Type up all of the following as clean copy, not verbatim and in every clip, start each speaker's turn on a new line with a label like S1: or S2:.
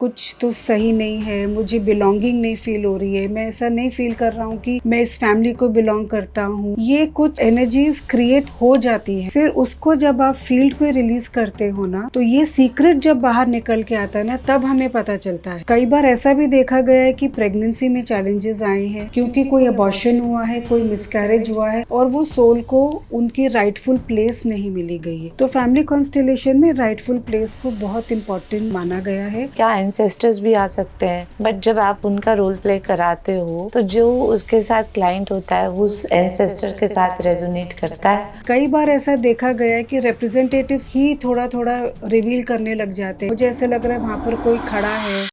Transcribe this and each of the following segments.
S1: कुछ तो सही नहीं है, मुझे बिलॉन्गिंग नहीं फ़ील हो रही है, मैं ऐसा नहीं फ़ील कर रहा हूँ कि मैं इस फैमिली को बिलॉन्ग करता हूँ। ये कुछ एनर्जीज़ क्रिएट हो जाती है, फिर उसको जब आप फील्ड पे रिलीज़ करते हो ना, तो ये सीक्रेट जब बाहर निकल के आता है ना, तब हमें पता चलता है। कई बार ऐसा भी देखा गया है कि प्रेगनेंसी में चैलेंजेस आए हैं क्योंकि कोई अबॉर्शन हुआ है, कोई मिसकैरेज हुआ है और वो सोल को उनकी राइटफुल प्लेस नहीं मिली गई है। तो फैमिली कॉन्स्टेलेशन में राइटफुल प्लेस को बहुत इंपॉर्टेंट माना गया है।
S2: क्या एंसेस्टर्स भी आ सकते हैं, बट जब आप उनका रोल प्ले कराते हो तो जो उसके साथ क्लाइंट होता है वो उस एंसेस्टर के साथ रेजोनेट करता है।
S1: कई बार ऐसा देखा गया है कि रिप्रेजेंटेटिव्स ही थोड़ा थोड़ा रिवील करने लग जाते हैं। मुझे ऐसा लग रहा है वहाँ पर कोई खड़ा है।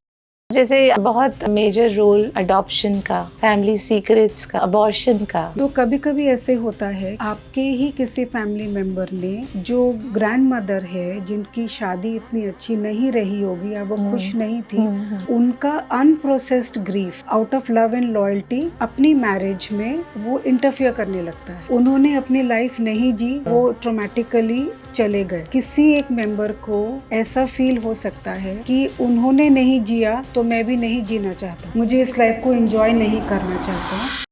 S2: जैसे बहुत मेजर रोल अडॉप्शन का, फैमिली सीक्रेट्स का, अबॉर्शन का।
S1: तो कभी कभी ऐसे होता है आपके ही किसी फैमिली मेंबर ने जो ग्रैंड मदर है जिनकी शादी इतनी अच्छी नहीं रही होगी या वो खुश नहीं थी, उनका unprocessed grief out of love and loyalty अपनी मैरिज में वो इंटरफियर करने लगता है। उन्होंने अपनी लाइफ नहीं जी, वो ट्रोमेटिकली चले गए। किसी एक मेंबर को ऐसा फील हो सकता है कि उन्होंने नहीं जिया तो मैं भी नहीं जीना चाहता, मुझे इस लाइफ को एंजॉय नहीं करना चाहता।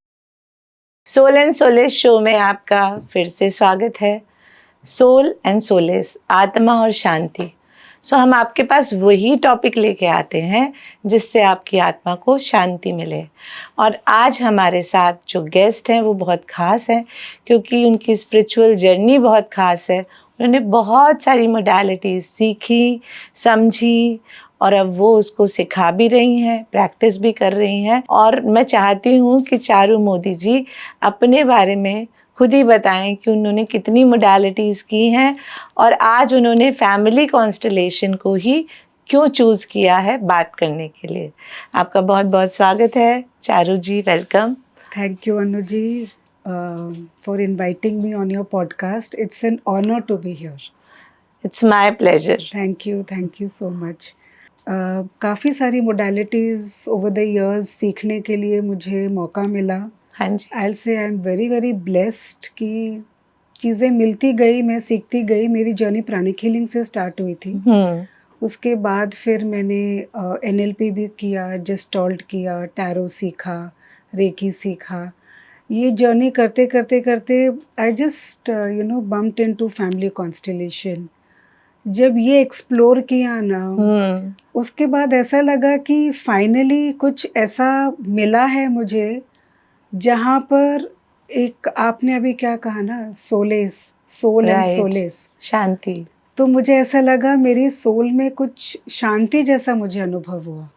S2: सोल एंड सोलेस शो में आपका फिर से स्वागत है। सोल एंड सोलेस, आत्मा और शांति। हम आपके पास वही टॉपिक लेके आते हैं जिससे आपकी आत्मा को शांति मिले। और आज हमारे साथ जो गेस्ट हैं वो बहुत ख़ास हैं क्योंकि उनकी स्पिरिचुअल जर्नी बहुत ख़ास है। उन्होंने बहुत सारी मोडालिटीज़ सीखी, समझी और अब वो उसको सिखा भी रही हैं, प्रैक्टिस भी कर रही हैं। और मैं चाहती हूँ कि चारू मोदी जी अपने बारे में खुद ही बताएं कि उन्होंने कितनी मोडालिटीज़ की हैं और आज उन्होंने फैमिली कॉन्स्टलेशन को ही क्यों चूज़ किया है बात करने के लिए। आपका बहुत बहुत स्वागत है Charu ji, welcome.
S1: Thank you Anu ji for inviting me on your podcast. It's an honour to be here.
S2: It's my pleasure.
S1: Thank you so much. काफ़ी सारी मोडालिटीज़ ओवर द इयर्स सीखने के लिए मुझे मौका मिला।
S2: हाँ जी।
S1: आई से I am very very blessed कि चीज़ें मिलती गई, मैं सीखती गई। मेरी जर्नी प्राणिक हीलिंग से स्टार्ट हुई थी। उसके बाद फिर मैंने NLP भी किया, जेस्टॉल्ट किया, टैरो सीखा, रेकी सीखा। ये जर्नी करते करते करते I just bumped into family constellation. जब ये एक्सप्लोर किया ना, उसके बाद ऐसा लगा कि फाइनली कुछ ऐसा मिला है मुझे जहाँ पर एक, आपने अभी क्या कहा ना, सोलेस, सोल एंड सोलेस,
S2: शांति।
S1: तो मुझे ऐसा लगा मेरी सोल में कुछ शांति जैसा मुझे अनुभव हुआ।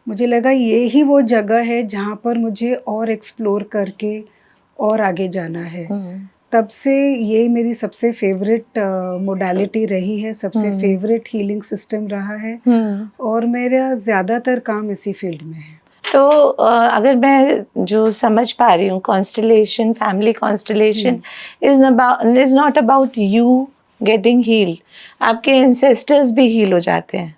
S1: मुझे लगा ये ही वो जगह है जहाँ पर मुझे और एक्सप्लोर करके और आगे जाना है। तब से ये मेरी सबसे फेवरेट मोडालिटी रही है, सबसे फेवरेट हीलिंग सिस्टम रहा है और मेरा ज़्यादातर काम इसी फील्ड में है।
S2: तो अगर मैं जो समझ पा रही हूँ, constellation, family constellation is not about you getting heeled, आपके एंसेस्टर्स भी हील हो जाते हैं।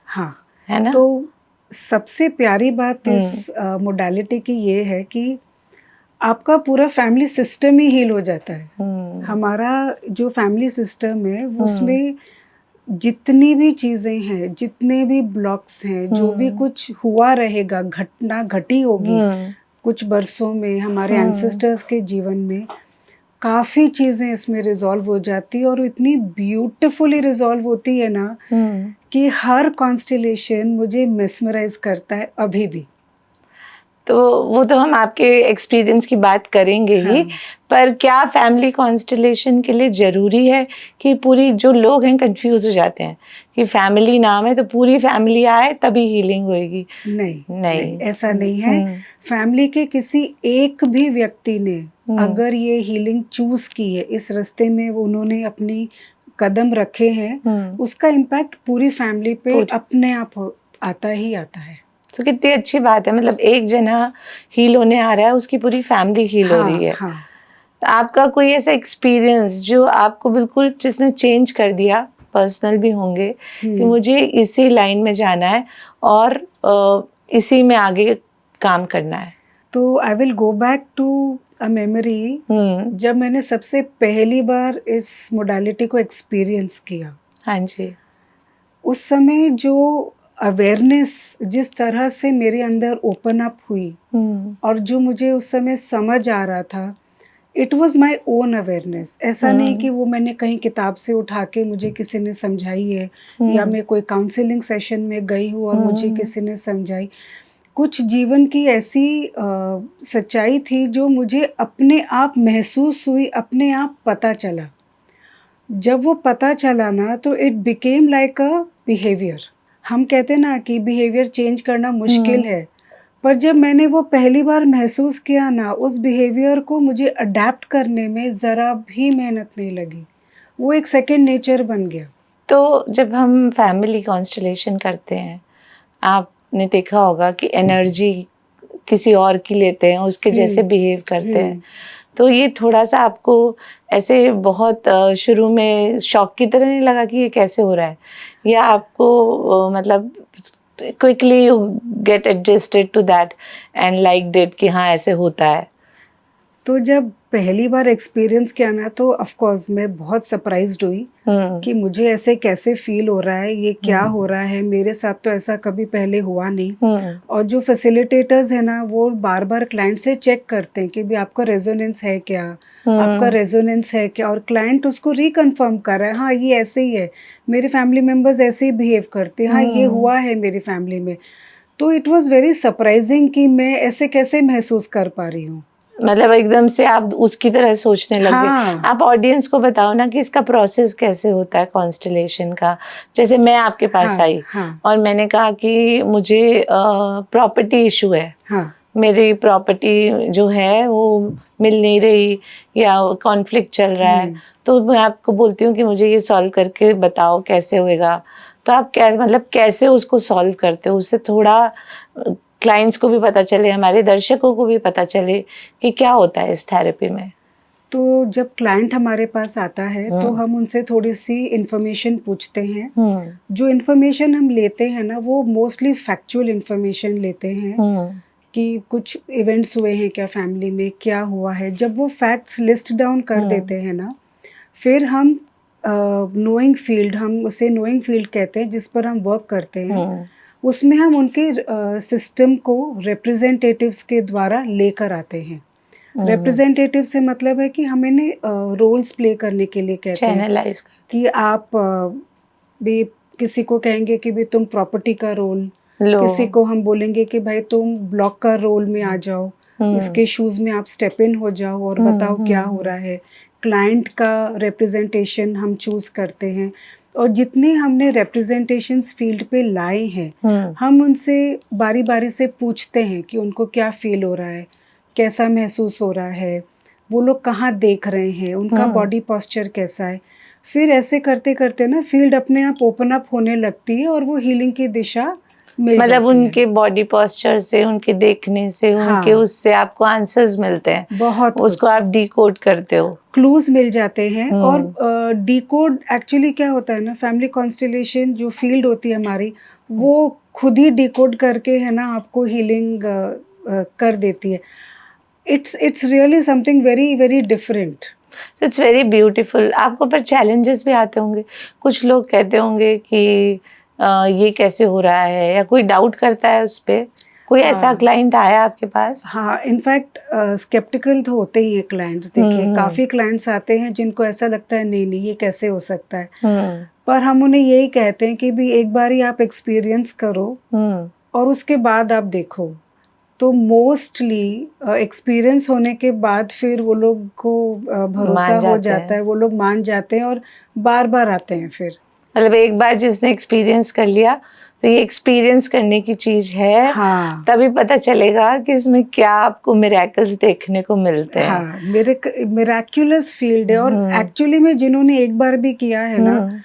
S1: हाँ,
S2: है ना?
S1: तो सबसे प्यारी बात इस मोडालिटी की ये है कि आपका पूरा फैमिली सिस्टम ही हील हो जाता है। हमारा जो फैमिली सिस्टम है उसमें जितनी भी चीज़ें हैं, जितने भी ब्लॉक्स हैं, जो भी कुछ हुआ रहेगा, घटना घटी होगी कुछ बरसों में हमारे एंसेस्टर्स के जीवन में, काफ़ी चीज़ें इसमें रिजॉल्व हो जाती है और इतनी ब्यूटीफुली रिजॉल्व होती है ना कि हर कॉन्स्टेलेशन मुझे मेस्मराइज करता है अभी भी।
S2: तो वो तो हम आपके एक्सपीरियंस की बात करेंगे ही।
S1: हाँ।
S2: पर क्या फैमिली कॉन्स्टलेशन के लिए ज़रूरी है कि पूरी, जो लोग हैं कंफ्यूज हो जाते हैं कि फैमिली नाम है तो पूरी फैमिली आए तभी हीलिंग होएगी?
S1: नहीं, ऐसा नहीं है। फैमिली के किसी एक भी व्यक्ति ने अगर ये हीलिंग चूज की है, इस रास्ते में उन्होंने अपनी कदम रखे हैं, उसका इम्पैक्ट पूरी फैमिली पे अपने आप आता ही आता है।
S2: तो कितनी अच्छी बात है, मतलब एक जना हील होने आ रहा है, उसकी पूरी फैमिली हील हो रही है।
S1: हाँ।
S2: तो आपका कोई ऐसा एक्सपीरियंस जो आपको बिल्कुल जिसने चेंज कर दिया, पर्सनल भी होंगे, कि मुझे इसी लाइन में जाना है और इसी में आगे काम करना है?
S1: तो I will go back to a memory जब मैंने सबसे पहली बार इस मोडालिटी को एक्सपीरियंस किया।
S2: हाँ जी।
S1: उस समय जो अवेयरनेस जिस तरह से मेरे अंदर ओपन अप हुई और जो मुझे उस समय समझ आ रहा था, it was my own awareness. ऐसा नहीं कि वो मैंने कहीं किताब से उठा के मुझे किसी ने समझाई है या मैं कोई काउंसलिंग सेशन में गई हूँ और मुझे किसी ने समझाई। कुछ जीवन की ऐसी सच्चाई थी जो मुझे अपने आप महसूस हुई, अपने आप पता चला। जब वो पता चला ना तो it became like a behaviour. हम कहते हैं ना कि बिहेवियर चेंज करना मुश्किल है, पर जब मैंने वो पहली बार महसूस किया ना, उस बिहेवियर को मुझे अडैप्ट करने में ज़रा भी मेहनत नहीं लगी। वो एक सेकंड नेचर बन गया।
S2: तो जब हम फैमिली कॉन्स्टलेशन करते हैं, आपने देखा होगा कि एनर्जी किसी और की लेते हैं, उसके जैसे बिहेव करते हैं। तो ये थोड़ा-सा आपको ऐसे बहुत शुरू में शॉक की तरह नहीं लगा कि ये कैसे हो रहा है? या आपको मतलब quickly you get adjusted to that and liked it कि हाँ, ऐसे होता है?
S1: तो जब पहली बार एक्सपीरियंस किया ना तो ऑफ कोर्स मैं बहुत सरप्राइज्ड हुई कि मुझे ऐसे कैसे फील हो रहा है, ये क्या हो रहा है, मेरे साथ तो ऐसा कभी पहले हुआ नहीं। और जो फैसिलिटेटर्स है ना वो बार-बार क्लाइंट से चेक करते हैं कि भी आपका रेजोनेंस है क्या, आपका रेजोनेंस है क्या, और क्लाइंट उसको रिकन्फर्म कर रहा है, हाँ ये ऐसे ही है, मेरे फैमिली मेंबर्स ऐसे ही बिहेव करते हैं, हाँ ये हुआ है मेरी फैमिली में। तो इट वाज वेरी सरप्राइजिंग कि मैं ऐसे कैसे महसूस कर पा रही हूँ।
S2: मतलब एकदम से आप उसकी तरह सोचने लग गए।
S1: हाँ।
S2: आप ऑडियंस को बताओ ना कि इसका प्रोसेस कैसे होता है कॉन्स्टलेशन का। जैसे मैं आपके पास
S1: हाँ,
S2: आई
S1: हाँ,
S2: और मैंने कहा कि मुझे प्रॉपर्टी इशू है,
S1: हाँ,
S2: मेरी प्रॉपर्टी जो है वो मिल नहीं रही या कॉन्फ्लिक्ट चल रहा है, तो मैं आपको बोलती हूँ कि मुझे ये सॉल्व करके बताओ कैसे होएगा। तो आप मतलब कैसे उसको सॉल्व करते हो? उससे थोड़ा क्लाइंट्स को भी पता चले, हमारे दर्शकों को भी पता चले कि क्या होता है इस थेरेपी में।
S1: तो जब क्लाइंट हमारे पास आता है तो हम उनसे थोड़ी-सी इन्फॉर्मेशन पूछते हैं। जो इन्फॉर्मेशन हम लेते हैं ना वो मोस्टली फैक्चुअल इन्फॉर्मेशन लेते हैं कि कुछ इवेंट्स हुए हैं क्या फैमिली में, क्या हुआ है। जब वो फैक्ट्स लिस्ट डाउन कर देते हैं ना, फिर हम नोइंग फील्ड, हम उसे नोइंग फील्ड कहते हैं जिस पर हम वर्क करते हैं, उसमें हम उनके सिस्टम को रिप्रेजेंटेटिव्स के द्वारा लेकर आते हैं। रिप्रेजेंटेटिव से मतलब है कि हम इन्हें रोल्स प्ले करने के लिए कहते हैं
S2: चैनलाइज
S1: कि आप भी किसी को कहेंगे कि भी तुम प्रॉपर्टी का रोल,
S2: लो।
S1: किसी को हम बोलेंगे कि भाई तुम ब्लॉक का रोल में आ जाओ, इसके शूज में आप स्टेप इन हो जाओ और बताओ क्या हो रहा है। क्लाइंट का रिप्रेजेंटेशन हम चूज करते हैं और जितने हमने रिप्रेजेंटेशंस फील्ड पे लाए हैं, हम उनसे बारी बारी से पूछते हैं कि उनको क्या फील हो रहा है, कैसा महसूस हो रहा है, वो लोग कहाँ देख रहे हैं, उनका बॉडी पोस्चर कैसा है। फिर ऐसे करते करते ना फील्ड अपने आप ओपन अप होने लगती है और वो हीलिंग की दिशा मिल
S2: मतलब
S1: जाती है।
S2: उनके बॉडी पोस्चर से, उनके देखने से, उनके
S1: हाँ,
S2: उससे आपको आंसर्स मिलते हैं,
S1: बहुत
S2: उसको
S1: कुछ
S2: आप डिकोड करते हो।
S1: क्लूज मिल जाते हैं। और डिकोड एक्चुअली क्या होता है ना, फैमिली कॉन्स्टलेशन जो फील्ड होती है हमारी, वो खुद ही डिकोड करके है ना आपको हीलिंग कर देती है। It's really something very very different.
S2: It's very beautiful. आपको पर चैलेंजेस भी आते होंगे, कुछ लोग कहते होंगे कि ये कैसे हो रहा है, या कोई डाउट करता है उस पे? कोई ऐसा
S1: हाँ,
S2: क्लाइंट आया आपके पास?
S1: हाँ, इनफैक्ट स्केप्टिकल तो होते ही हैं क्लाइंट्स। देखिए काफ़ी क्लाइंट्स आते हैं जिनको ऐसा लगता है नहीं, नहीं ये कैसे हो सकता है। पर हम उन्हें यही कहते हैं कि भी एक बारी आप एक्सपीरियंस करो और उसके बाद आप देखो। तो मोस्टली एक्सपीरियंस होने के बाद फिर वो लोग को भरोसा
S2: मान
S1: हो
S2: जाते
S1: जाता
S2: हैं।
S1: है, वो लोग मान जाते हैं और बार-बार आते हैं फिर।
S2: मतलब एक बार जिसने एक्सपीरियंस कर लिया, तो ये एक्सपीरियंस करने की चीज है,
S1: हाँ,
S2: तभी पता चलेगा कि इसमें क्या आपको मिरेकल्स देखने को मिलते हैं।
S1: हाँ, मिरेक्युलस फील्ड है। और एक्चुअली में जिन्होंने एक बार भी किया है ना,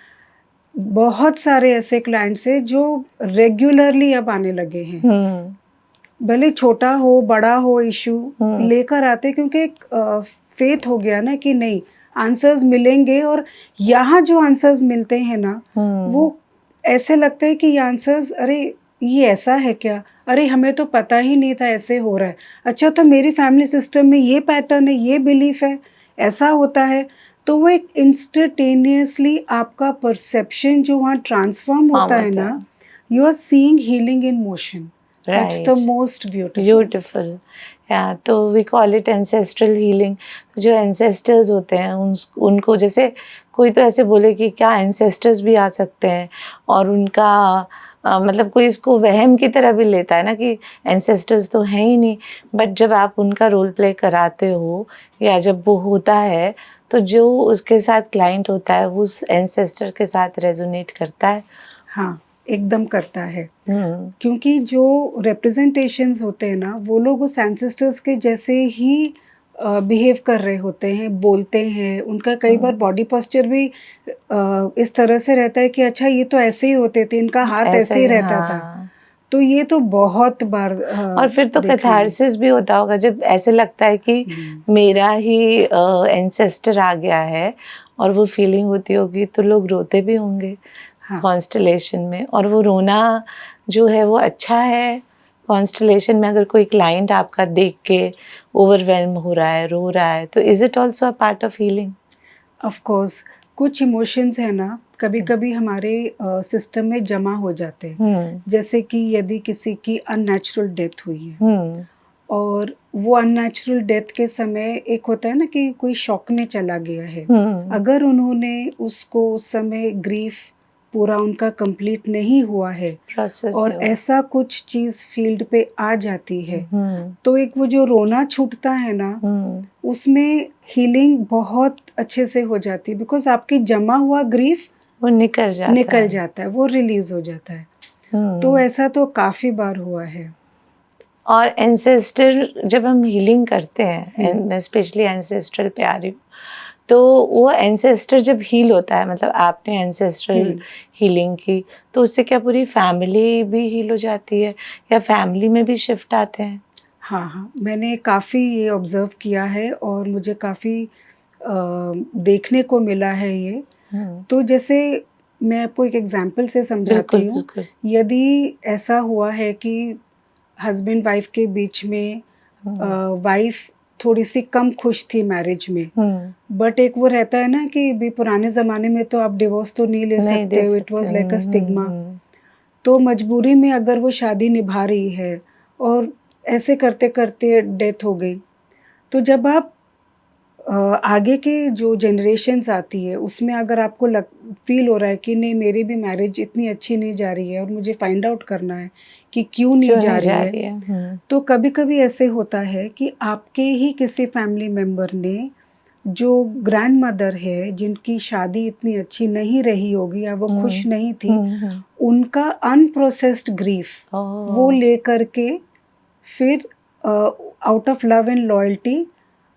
S1: बहुत सारे ऐसे क्लाइंट्स हैं जो रेगुलरली अब आने लगे हैं। भले छोटा हो, बड़ा हो इश्यू लेकर आते, क्योंकि एक फेथ हो गया ना कि नहीं आंसर्स मिलेंगे। और यहाँ जो आंसर्स मिलते हैं ना, वो ऐसे लगता है कि ये आंसर्स, अरे ये ऐसा है क्या, अरे हमें तो पता ही नहीं था ऐसे हो रहा है, अच्छा तो मेरी फैमिली सिस्टम में ये पैटर्न है, ये बिलीफ है, ऐसा होता है। तो वो एक इंस्टेंटेनियसली आपका परसेप्शन जो वहाँ ट्रांसफॉर्म होता है ना, You are seeing healing in motion. That's the
S2: Right.
S1: most beautiful.
S2: Beautiful. या तो we call it ancestral healing. जो एंसेस्टर्स होते हैं उनको जैसे कोई तो ऐसे बोले कि क्या एंसेस्टर्स भी आ सकते हैं, और उनका मतलब कोई इसको वहम की तरह भी लेता है ना कि एंसेस्टर्स तो हैं ही नहीं, बट जब आप उनका रोल प्ले कराते हो या जब वो होता है तो जो उसके साथ क्लाइंट होता है वो उस एंसेस्टर के साथ रेजोनेट करता है।
S1: हाँ, एकदम करता है। क्योंकि जो रिप्रेजेंटेशंस होते हैं ना, वो लोग उस एंसेस्टर्स के जैसे ही बिहेव कर रहे होते हैं, बोलते हैं। उनका कई बार बॉडी पोस्चर भी इस तरह से रहता है कि अच्छा ये तो ऐसे ही होते थे, इनका हाथ ऐसे ही रहता था।
S2: हाँ।
S1: तो ये तो बहुत बार
S2: और फिर तो
S1: देखा है।
S2: कैथारसिस भी होता होगा जब ऐसे लगता है कि मेरा ही एंसेस्टर आ गया है, और वो फीलिंग होती होगी तो लोग रोते भी होंगे
S1: हाँ।
S2: कॉन्स्टलेशन में। और वो रोना जो है वो अच्छा है कॉन्स्टलेशन में। अगर कोई क्लाइंट आपका देख के ओवरवेल्म हो रहा है, रो रहा है, तो is it also a part of healing?
S1: Of course कुछ इमोशंस है ना, कभी कभी हमारे सिस्टम में जमा हो जाते हैं। जैसे कि यदि किसी की अननेचुरल डेथ हुई है, और वो अननेचुरल डेथ के समय एक होता है ना कि कोई शॉक में चला गया है, अगर उन्होंने उसको उस समय ग्रीफ पूरा उनका कंप्लीट नहीं हुआ है
S2: प्रोसेस
S1: और ऐसा कुछ चीज फील्ड पे आ जाती है, तो एक वो जो रोना छूटता है ना, उसमें हीलिंग बहुत अच्छे से हो जाती है। बिकॉज आपकी जमा हुआ ग्रीफ
S2: वो निकल
S1: जाता है, वो रिलीज हो जाता है। तो ऐसा तो काफी बार हुआ है।
S2: और एंसेस्टर जब हम हीलिंग करते हैं, मैं स्पेशली एंसेस्ट्रल पे आ रही हूँ, तो वो एंसेस्टर जब हील होता है, मतलब आपने एंसेस्ट्रल हीलिंग की, तो उससे क्या पूरी फैमिली भी हील हो जाती है या फैमिली में भी शिफ्ट आते हैं?
S1: हाँ हाँ, मैंने काफ़ी ये ऑब्ज़र्व किया है और मुझे काफ़ी देखने को मिला है ये। तो जैसे मैं आपको एक एग्ज़ाम्पल से समझाती हूँ। यदि ऐसा हुआ है कि हस्बैंड वाइफ़ के बीच में वाइफ़ थोड़ी-सी कम खुश थी मैरिज में, बट एक वो रहता है ना कि भी पुराने ज़माने में तो आप डिवोर्स तो नहीं ले सकते हो, it was like a stigma. तो मजबूरी में अगर वो शादी निभा रही है और ऐसे करते-करते डेथ हो गई, तो जब आप आगे के जो जनरेशन्स आती है, उसमें अगर आपको फ़ील हो रहा है कि नहीं मेरी भी मैरिज इतनी अच्छी नहीं जा रही है और मुझे फाइंड आउट करना है कि क्यों नहीं जा रही है। तो कभी-कभी ऐसे होता है कि आपके ही किसी फैमिली मेंबर ने, जो ग्रैंडमदर है, जिनकी शादी इतनी अच्छी नहीं रही होगी या वो खुश नहीं थी, उनका अनप्रोसेस्ड ग्रीफ वो लेकर के फिर out of love and loyalty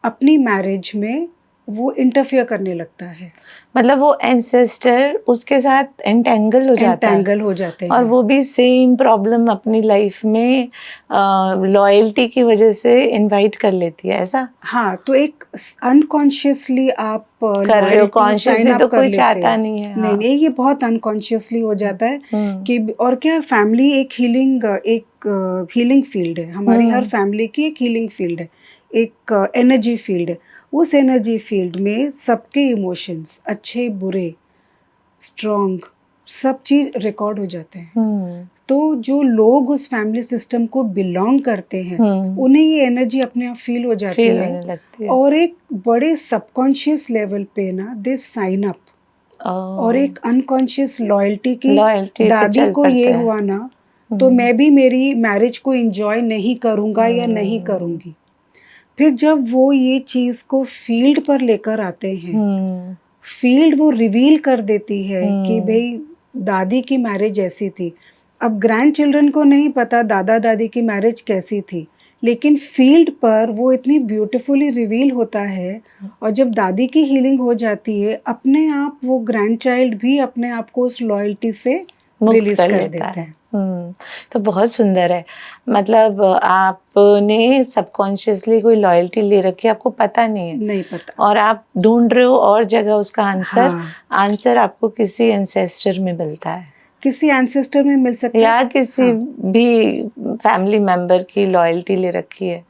S1: अपनी मैरिज में वो इंटरफियर करने लगता है।
S2: मतलब वो एंसेस्टर उसके साथ एंटेंगल हो जाता है,
S1: एंटेंगल हो जाते हैं।
S2: और वो भी सेम प्रॉब्लम अपनी लाइफ में लॉयल्टी की वजह से इनवाइट कर लेती है, ऐसा?
S1: हाँ, तो एक अनकॉन्शियसली आप
S2: कर रहे हो, कॉन्शियसली तो कोई चाहता नहीं है।
S1: नहीं नहीं, ये बहुत अनकॉन्शियसली हो जाता है कि और क्या, फैमिली एक हीलिंग फील्ड है। हमारी हर फैमिली की एक हीलिंग फील्ड है, एक एनर्जी फील्ड है। उस एनर्जी फील्ड में सबके इमोशंस, अच्छे बुरे, स्ट्रॉन्ग, सब चीज रिकॉर्ड हो जाते हैं। तो जो लोग उस फैमिली सिस्टम को बिलोंग करते हैं, उन्हें ये एनर्जी अपने आप फील हो जाती है, और एक बड़े सबकॉन्शियस लेवल पे ना दे साइन अप, और एक अनकॉन्शियस लॉयल्टी की, दादी को ये हुआ ना तो मैं भी मेरी मैरिज को एंजॉय नहीं करूंगा या नहीं करूंगी। फिर जब वो ये चीज को फील्ड पर लेकर आते हैं, फील्ड वो रिवील कर देती है कि भाई दादी की मैरिज ऐसी थी। अब ग्रैंड चिल्ड्रन को नहीं पता दादा दादी की मैरिज कैसी थी, लेकिन फील्ड पर वो इतनी ब्यूटीफुली रिवील होता है, और जब दादी की हीलिंग हो जाती है, अपने आप वो ग्रैंड चाइल्ड भी अपने आप को उस लॉयल्टी से रिलीज कर देता है।
S2: तो बहुत सुंदर है। मतलब आपने सबकॉन्शियसली कोई लॉयल्टी ले रखी है, आपको पता नहीं है,
S1: नहीं पता,
S2: और आप ढूंढ रहे हो और जगह उसका आंसर।
S1: हाँ।
S2: आंसर आपको किसी एंसेस्टर में मिलता है,
S1: किसी एंसेस्टर में मिल सकता है,
S2: या किसी भी फैमिली मेंबर की लॉयल्टी ले रखी है।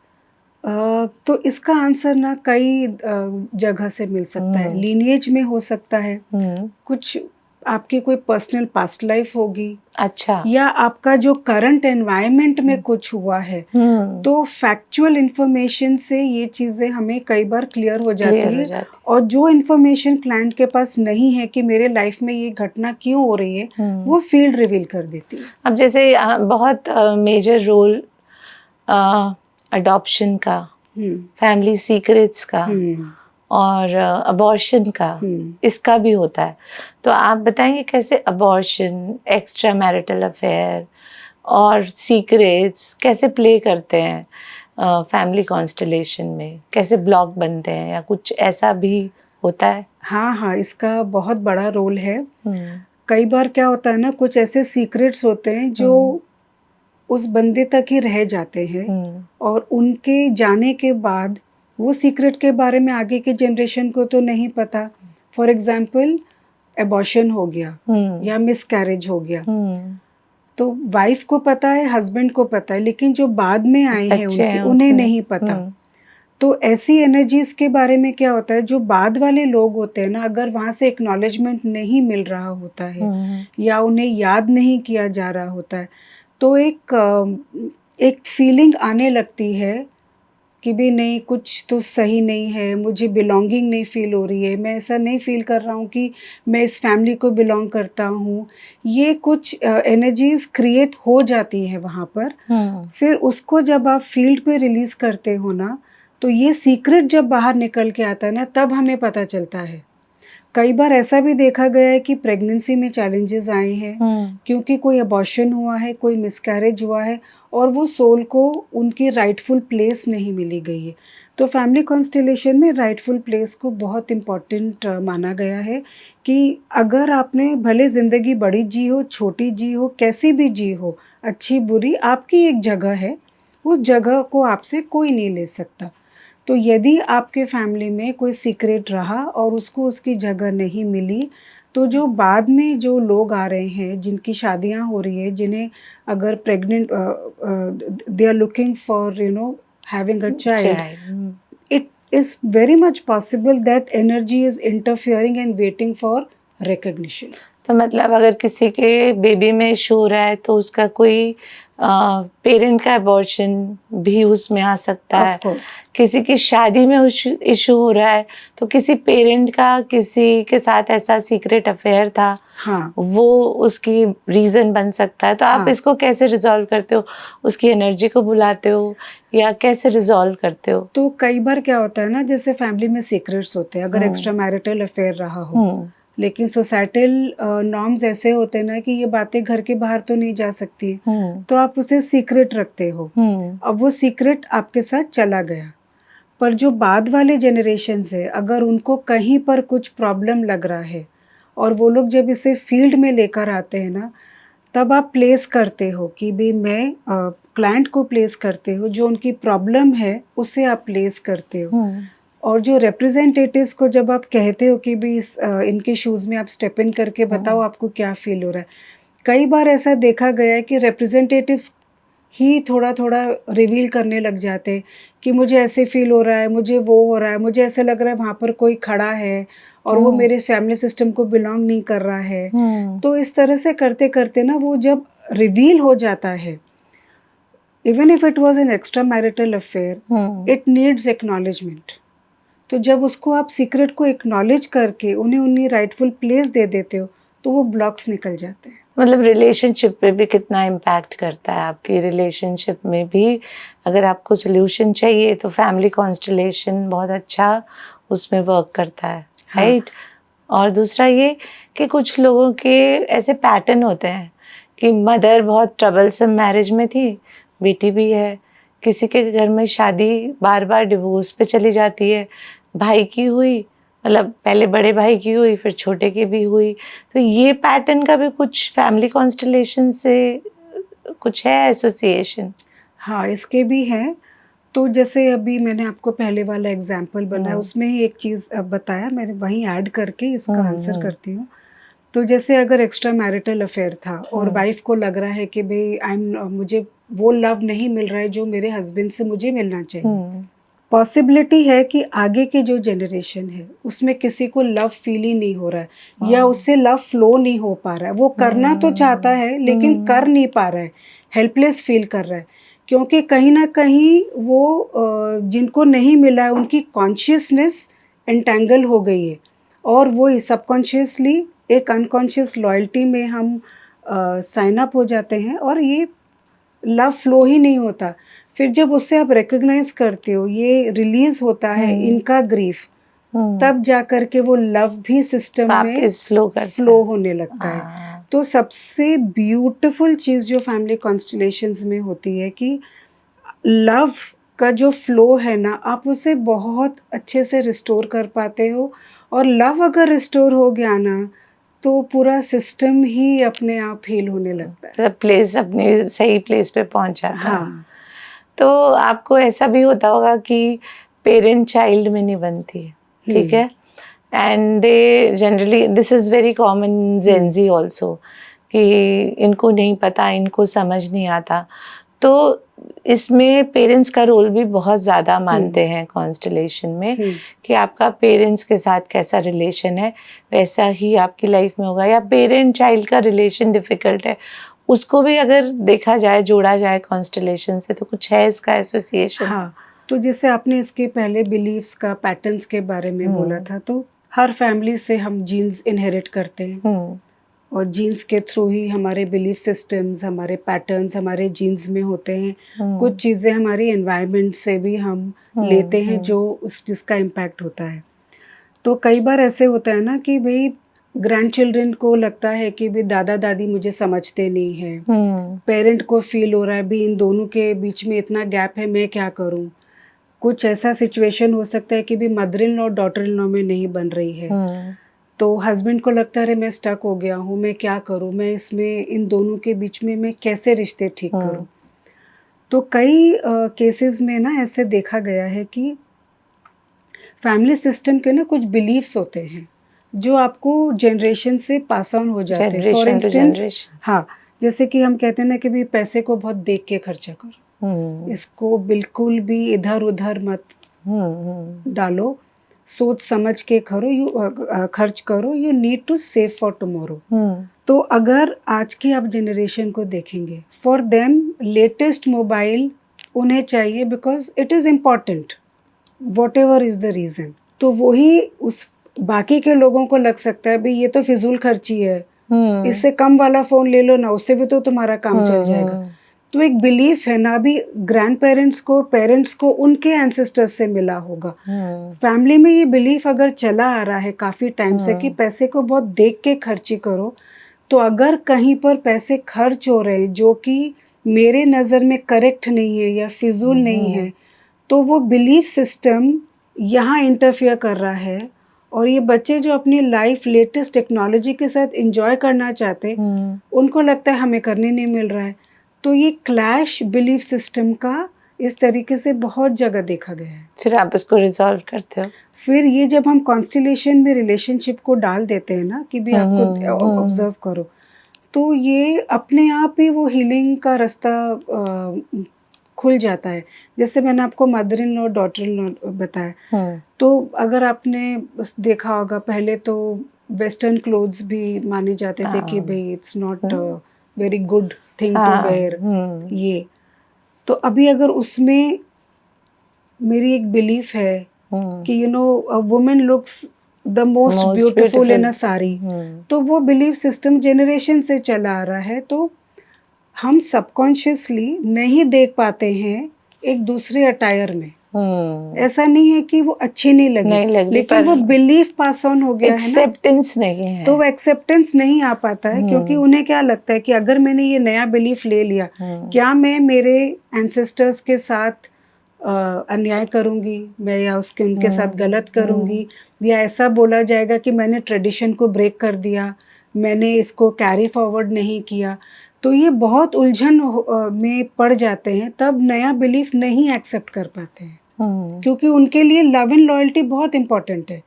S1: तो इसका आंसर ना कई जगह से मिल सकता है। लीनिएज में हो सकता है, कुछ आपकी कोई पर्सनल पास्ट लाइफ होगी,
S2: अच्छा।
S1: या आपका जो करंट एनवायरनमेंट में कुछ हुआ है, तो फैक्चुअल इंफॉर्मेशन से ये चीज़ें हमें कई बार क्लियर हो जाती है। और जो इंफॉर्मेशन क्लाइंट के पास नहीं है कि मेरे लाइफ में ये घटना क्यों हो रही है, वो फील्ड रिवील कर देती है।
S2: अब जैसे बहुत मेजर रोल अडॉप्शन का, फैमिली सीक्रेट्स का और अबॉर्शन का, इसका भी होता है। तो आप बताएंगे कैसे अबॉर्शन, एक्स्ट्रा मैरिटल अफेयर और सीक्रेट्स कैसे प्ले करते हैं फैमिली कॉन्स्टलेशन में, कैसे ब्लॉक बनते हैं या कुछ ऐसा भी होता है?
S1: हाँ, इसका बहुत बड़ा रोल है। कई बार क्या होता है ना, कुछ ऐसे सीक्रेट्स होते हैं जो उस बंदे तक ही रह जाते हैं, और उनके जाने के बाद वो सीक्रेट के बारे में आगे के जनरेशन को तो नहीं पता। फॉर एग्जाम्पल, एबॉर्शन हो गया या मिसकैरेज हो गया, तो वाइफ को पता है, हस्बैंड को पता है, लेकिन जो बाद में आए हैं उन्हें नहीं पता। तो ऐसी एनर्जीज के बारे में क्या होता है, जो बाद वाले लोग होते हैं ना, अगर वहाँ से एक्नॉलेजमेंट नहीं मिल रहा होता है या उन्हें याद नहीं किया जा रहा होता है, तो एक फीलिंग आने लगती है कि भी नहीं, कुछ तो सही नहीं है, मुझे बिलोंगिंग नहीं फील हो रही है, मैं ऐसा नहीं फील कर रहा हूँ कि मैं इस फैमिली को बिलोंग करता हूँ। ये कुछ एनर्जीज क्रिएट हो जाती है वहाँ पर। फिर उसको जब आप फील्ड पे रिलीज करते हो ना, तो ये सीक्रेट जब बाहर निकल के आता है ना, तब हमें पता चलता है। कई बार ऐसा भी देखा गया है कि प्रेगनेंसी में चैलेंजेस आए हैं क्योंकि कोई अबॉर्शन हुआ है, कोई मिसकैरेज हुआ है, और वो सोल को उनकी राइटफुल प्लेस नहीं मिली गई है। तो फैमिली कॉन्स्टेलेशन में राइटफुल प्लेस को बहुत इम्पॉर्टेंट माना गया है कि अगर आपने भले ज़िंदगी बड़ी जी हो, छोटी जी हो, कैसी भी जी हो, अच्छी बुरी, आपकी एक जगह है, उस जगह को आपसे कोई नहीं ले सकता। तो यदि आपके फैमिली में कोई सीक्रेट रहा और उसको उसकी जगह नहीं मिली, तो जो बाद में जो लोग आ रहे हैं, जिनकी शादियां हो रही है, जिन्हें अगर pregnant, they are looking for having a child, it is very much possible that energy is interfering and waiting for recognition.
S2: तो मतलब अगर किसी के बेबी में इशू हो रहा है तो उसका कोई पेरेंट का अबॉर्शन भी उसमें आ सकता है।
S1: Of course.
S2: किसी की शादी में इशू हो रहा है तो किसी पेरेंट का किसी के साथ ऐसा सीक्रेट अफेयर था,
S1: हाँ,
S2: वो उसकी रीज़न बन सकता है। तो आप इसको कैसे रिजॉल्व करते हो? उसकी एनर्जी को बुलाते हो या कैसे रिजॉल्व करते हो?
S1: तो कई बार क्या होता है ना, जैसे फैमिली में सीक्रेट्स होते हैं, अगर एक्स्ट्रा मैरिटल अफेयर रहा हो, लेकिन सोसाइटल नॉर्म्स ऐसे होते हैं ना कि ये बातें घर के बाहर तो नहीं जा सकती, तो आप उसे सीक्रेट रखते हो। अब वो सीक्रेट आपके साथ चला गया, पर जो बाद वाले जनरेशन है, अगर उनको कहीं पर कुछ प्रॉब्लम लग रहा है और वो लोग जब इसे फील्ड में लेकर आते हैं ना, तब आप प्लेस करते हो कि भाई मैं क्लाइंट को प्लेस करते हो, जो उनकी प्रॉब्लम है उसे आप प्लेस करते हो। और जो रिप्रेजेंटेटिव्स को जब आप कहते हो कि भी इनके शूज़ में आप स्टेप इन करके बताओ आपको क्या फील हो रहा है, कई बार ऐसा देखा गया है कि रिप्रेजेंटेटिव्स ही थोड़ा थोड़ा रिवील करने लग जाते हैं कि मुझे ऐसे फील हो रहा है, मुझे वो हो रहा है, मुझे ऐसा लग रहा है वहाँ पर कोई खड़ा है और वो मेरे फैमिली सिस्टम को बिलोंग नहीं कर रहा है। तो इस तरह से करते करते ना, वो जब रिवील हो जाता है, even if it was an extra marital affair, it needs acknowledgement. तो जब उसको आप सीक्रेट को एक्नॉलेज करके उन्हें उन्हीं राइटफुल प्लेस दे देते हो, तो वो ब्लॉक्स निकल जाते हैं।
S2: मतलब रिलेशनशिप पे भी कितना इम्पैक्ट करता है? आपकी रिलेशनशिप में भी अगर आपको सोल्यूशन चाहिए तो फैमिली कॉन्स्टलेशन बहुत अच्छा उसमें वर्क करता है, राइट? और दूसरा ये कि कुछ लोगों के ऐसे पैटर्न होते हैं कि मदर बहुत ट्रबलसम मैरिज में थी, बेटी भी है, किसी के घर में शादी बार बार डिवोर्स पे चली जाती है, भाई की हुई, मतलब पहले बड़े भाई की हुई, फिर छोटे की भी हुई। तो ये पैटर्न का भी कुछ फैमिली कॉन्स्टलेशन से कुछ है एसोसिएशन?
S1: हाँ, इसके भी हैं। तो जैसे अभी मैंने आपको पहले वाला एग्जाम्पल बनाया, उसमें ही एक चीज़ बताया, मैंने वहीं ऐड करके इसका आंसर करती हूँ। तो जैसे अगर एक्स्ट्रा मैरिटल अफेयर था और वाइफ को लग रहा है कि भाई मुझे वो लव नहीं मिल रहा है जो मेरे हस्बैंड से मुझे मिलना चाहिए, पॉसिबिलिटी है कि आगे के जो जनरेशन है उसमें किसी को लव फील ही नहीं हो रहा है या उससे लव फ्लो नहीं हो पा रहा है, वो करना तो चाहता है लेकिन कर नहीं पा रहा है, हेल्पलेस फील कर रहा है, क्योंकि कहीं ना कहीं वो जिनको नहीं मिला है उनकी कॉन्शियसनेस एंटेंगल हो गई है और वो सबकॉन्शियसली एक अनकॉन्शियस लॉयल्टी में हम साइन अप हो जाते हैं और ये लव फ्लो ही नहीं होता। फिर जब उससे आप रिकग्नाइज करते हो, ये रिलीज होता है इनका ग्रीफ, तब जा कर के वो लव भी सिस्टम में फ्लो होने लगता है। तो सबसे ब्यूटीफुल चीज़ जो फैमिली कॉन्स्टलेशंस में होती है कि लव का जो फ्लो है ना, आप उसे बहुत अच्छे से रिस्टोर कर पाते हो और लव अगर रिस्टोर हो गया ना तो पूरा सिस्टम ही अपने आप हील होने लगता है,
S2: प्लेस अपनी सही प्लेस पे पहुंच जाता है।
S1: हाँ।
S2: तो आपको ऐसा भी होता होगा कि पेरेंट चाइल्ड में नहीं बनती है, ठीक है, and they generally, this is very common Gen Z also, कि इनको नहीं पता, इनको समझ नहीं आता। तो इसमें पेरेंट्स का रोल भी बहुत ज़्यादा मानते हैं कॉन्स्टलेशन में, कि आपका पेरेंट्स के साथ कैसा रिलेशन है वैसा ही आपकी लाइफ में होगा, या पेरेंट चाइल्ड का रिलेशन डिफ़िकल्ट है उसको भी अगर देखा जाए, जोड़ा जाए कॉन्स्टलेशन से, तो कुछ है इसका एसोसिएशन?
S1: हाँ, तो जैसे आपने इसके पहले बिलीव्स का, पैटर्न्स के बारे में बोला था, तो हर फैमिली से हम जीन्स इनहेरिट करते हैं और जीन्स के थ्रू ही हमारे बिलीफ सिस्टम्स, हमारे पैटर्न्स हमारे जीन्स में होते हैं। कुछ चीज़ें हमारी एनवायरनमेंट से भी हम लेते हैं जो जिसका इम्पैक्ट होता है। तो कई बार ऐसे होता है ना कि भाई ग्रैंड चिल्ड्रन को लगता है कि भी दादा दादी मुझे समझते नहीं है, पेरेंट को फील हो रहा है भी इन दोनों के बीच में इतना गैप है, मैं क्या करूं। कुछ ऐसा सिचुएशन हो सकता है कि भी mother in law daughter in law में नहीं बन रही है, तो हस्बैंड को लगता है मैं स्टक हो गया हूँ, मैं क्या करूँ, मैं इसमें इन दोनों के बीच में मैं कैसे रिश्ते ठीक करूँ। तो कई केसेस में ना ऐसे देखा गया है कि फैमिली सिस्टम के ना कुछ बिलीव्स होते हैं जो आपको जनरेशन से पास ऑन हो जाते हैं। फॉर इंस्टेंस, हाँ, जैसे कि हम कहते हैं ना कि भी पैसे को बहुत देख के खर्चा करो, इसको बिल्कुल भी इधर उधर मत डालो, सोच समझ के करो, खर्च करो, you need to save for tomorrow. तो अगर आज की आप जनरेशन को देखेंगे, फॉर देम लेटेस्ट मोबाइल उन्हें चाहिए because it is important, what ever is the reason. तो वही उस बाकी के लोगों को लग सकता है भी ये तो फिजूल खर्ची है, इससे कम वाला फ़ोन ले लो ना, उससे भी तो तुम्हारा काम चल जाएगा। तो एक बिलीफ है ना, अभी ग्रैंड पेरेंट्स को उनके एंसेस्टर्स से मिला होगा। फैमिली में ये बिलीफ अगर चला आ रहा है काफ़ी टाइम से कि पैसे को बहुत देख के खर्ची करो, तो अगर कहीं पर पैसे खर्च हो रहे हैं जो कि मेरे नज़र में करेक्ट नहीं है या फिजूल नहीं है, तो वो बिलीफ सिस्टम यहाँ इंटरफियर कर रहा है और ये बच्चे जो अपनी लाइफ लेटेस्ट टेक्नोलॉजी के साथ एंजॉय करना चाहते, उनको लगता है हमें करने नहीं मिल रहा है। तो ये क्लैश बिलीफ सिस्टम का इस तरीके से बहुत जगह देखा गया है।
S2: फिर आप इसको रिजॉल्व करते हो?
S1: फिर ये जब हम कॉन्स्टलेशन में रिलेशनशिप को डाल देते हैं ना कि भी आपको ऑब्जर्व करो, तो ये अपने आप ही वो हीलिंग का रास्ता खुल जाता है। जैसे मैंने आपको mother in law daughter in law बताया, तो अगर आपने देखा होगा पहले तो वेस्टर्न क्लोथ्स भी माने जाते थे कि भाई it's not very good thing to wear, ये तो अभी अगर उसमें मेरी एक बिलीफ है कि you know a woman looks the most beautiful in a sari, तो वो बिलीफ सिस्टम जनरेशन से चला आ रहा है। तो हम सबकॉन्शियसली नहीं देख पाते हैं एक दूसरे अटायर में, ऐसा नहीं है कि वो अच्छी नहीं लगी, लेकिन वो बिलीफ पास ऑन हो गया है ना,
S2: एक्सेप्टेंस नहीं है,
S1: तो वो एक्सेप्टेंस नहीं आ पाता है क्योंकि उन्हें क्या लगता है कि अगर मैंने ये नया बिलीफ ले लिया, क्या मैं मेरे एंसेस्टर्स के साथ अन्याय करूंगी मैं, या उनके साथ गलत करूंगी, या ऐसा बोला जाएगा कि मैंने ट्रेडिशन को ब्रेक कर दिया, मैंने इसको कैरी फॉरवर्ड नहीं किया। तो ये बहुत उलझन में पड़ जाते हैं, तब नया बिलीफ नहीं एक्सेप्ट कर पाते हैं क्योंकि उनके लिए लव एंड लॉयल्टी बहुत इंपॉर्टेंट है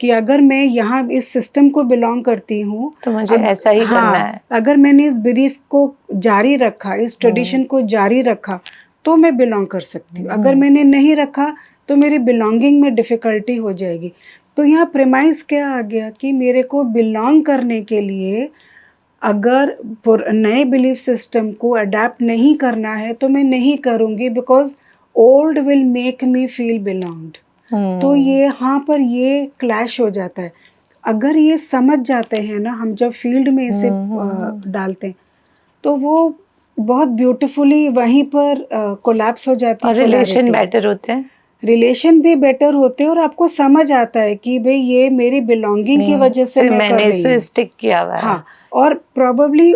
S1: कि अगर मैं यहाँ इस सिस्टम को बिलोंग करती हूँ
S2: तो मुझे ऐसा ही करना है।
S1: अगर मैंने इस बिलीफ को जारी रखा, इस ट्रेडिशन को जारी रखा, तो मैं बिलोंग कर सकती हूँ। अगर मैंने नहीं रखा, तो मेरी बिलोंगिंग में डिफ़िकल्टी हो जाएगी। तो यहाँ प्रेमाइज़ क्या आ गया कि मेरे को बिलोंग करने के लिए अगर नए बिलीफ सिस्टम को अडैप्ट नहीं करना है तो मैं नहीं करूँगी, because old will make me feel belonged. तो ये यहाँ पर ये क्लैश हो जाता है। अगर ये समझ जाते हैं ना, हम जब फील्ड में इसे डालते हैं तो वो बहुत ब्यूटीफुली वहीं पर कोलैप्स हो जाती है।
S2: और रिलेशन बेटर होते हैं,
S1: रिलेशन भी बेटर होते हैं और आपको समझ आता है कि भाई ये मेरी बिलोंगिंग की वजह से मैं कर रही हूँ।
S2: स्टिक किया हुआ है।
S1: हाँ, और प्रोबेबली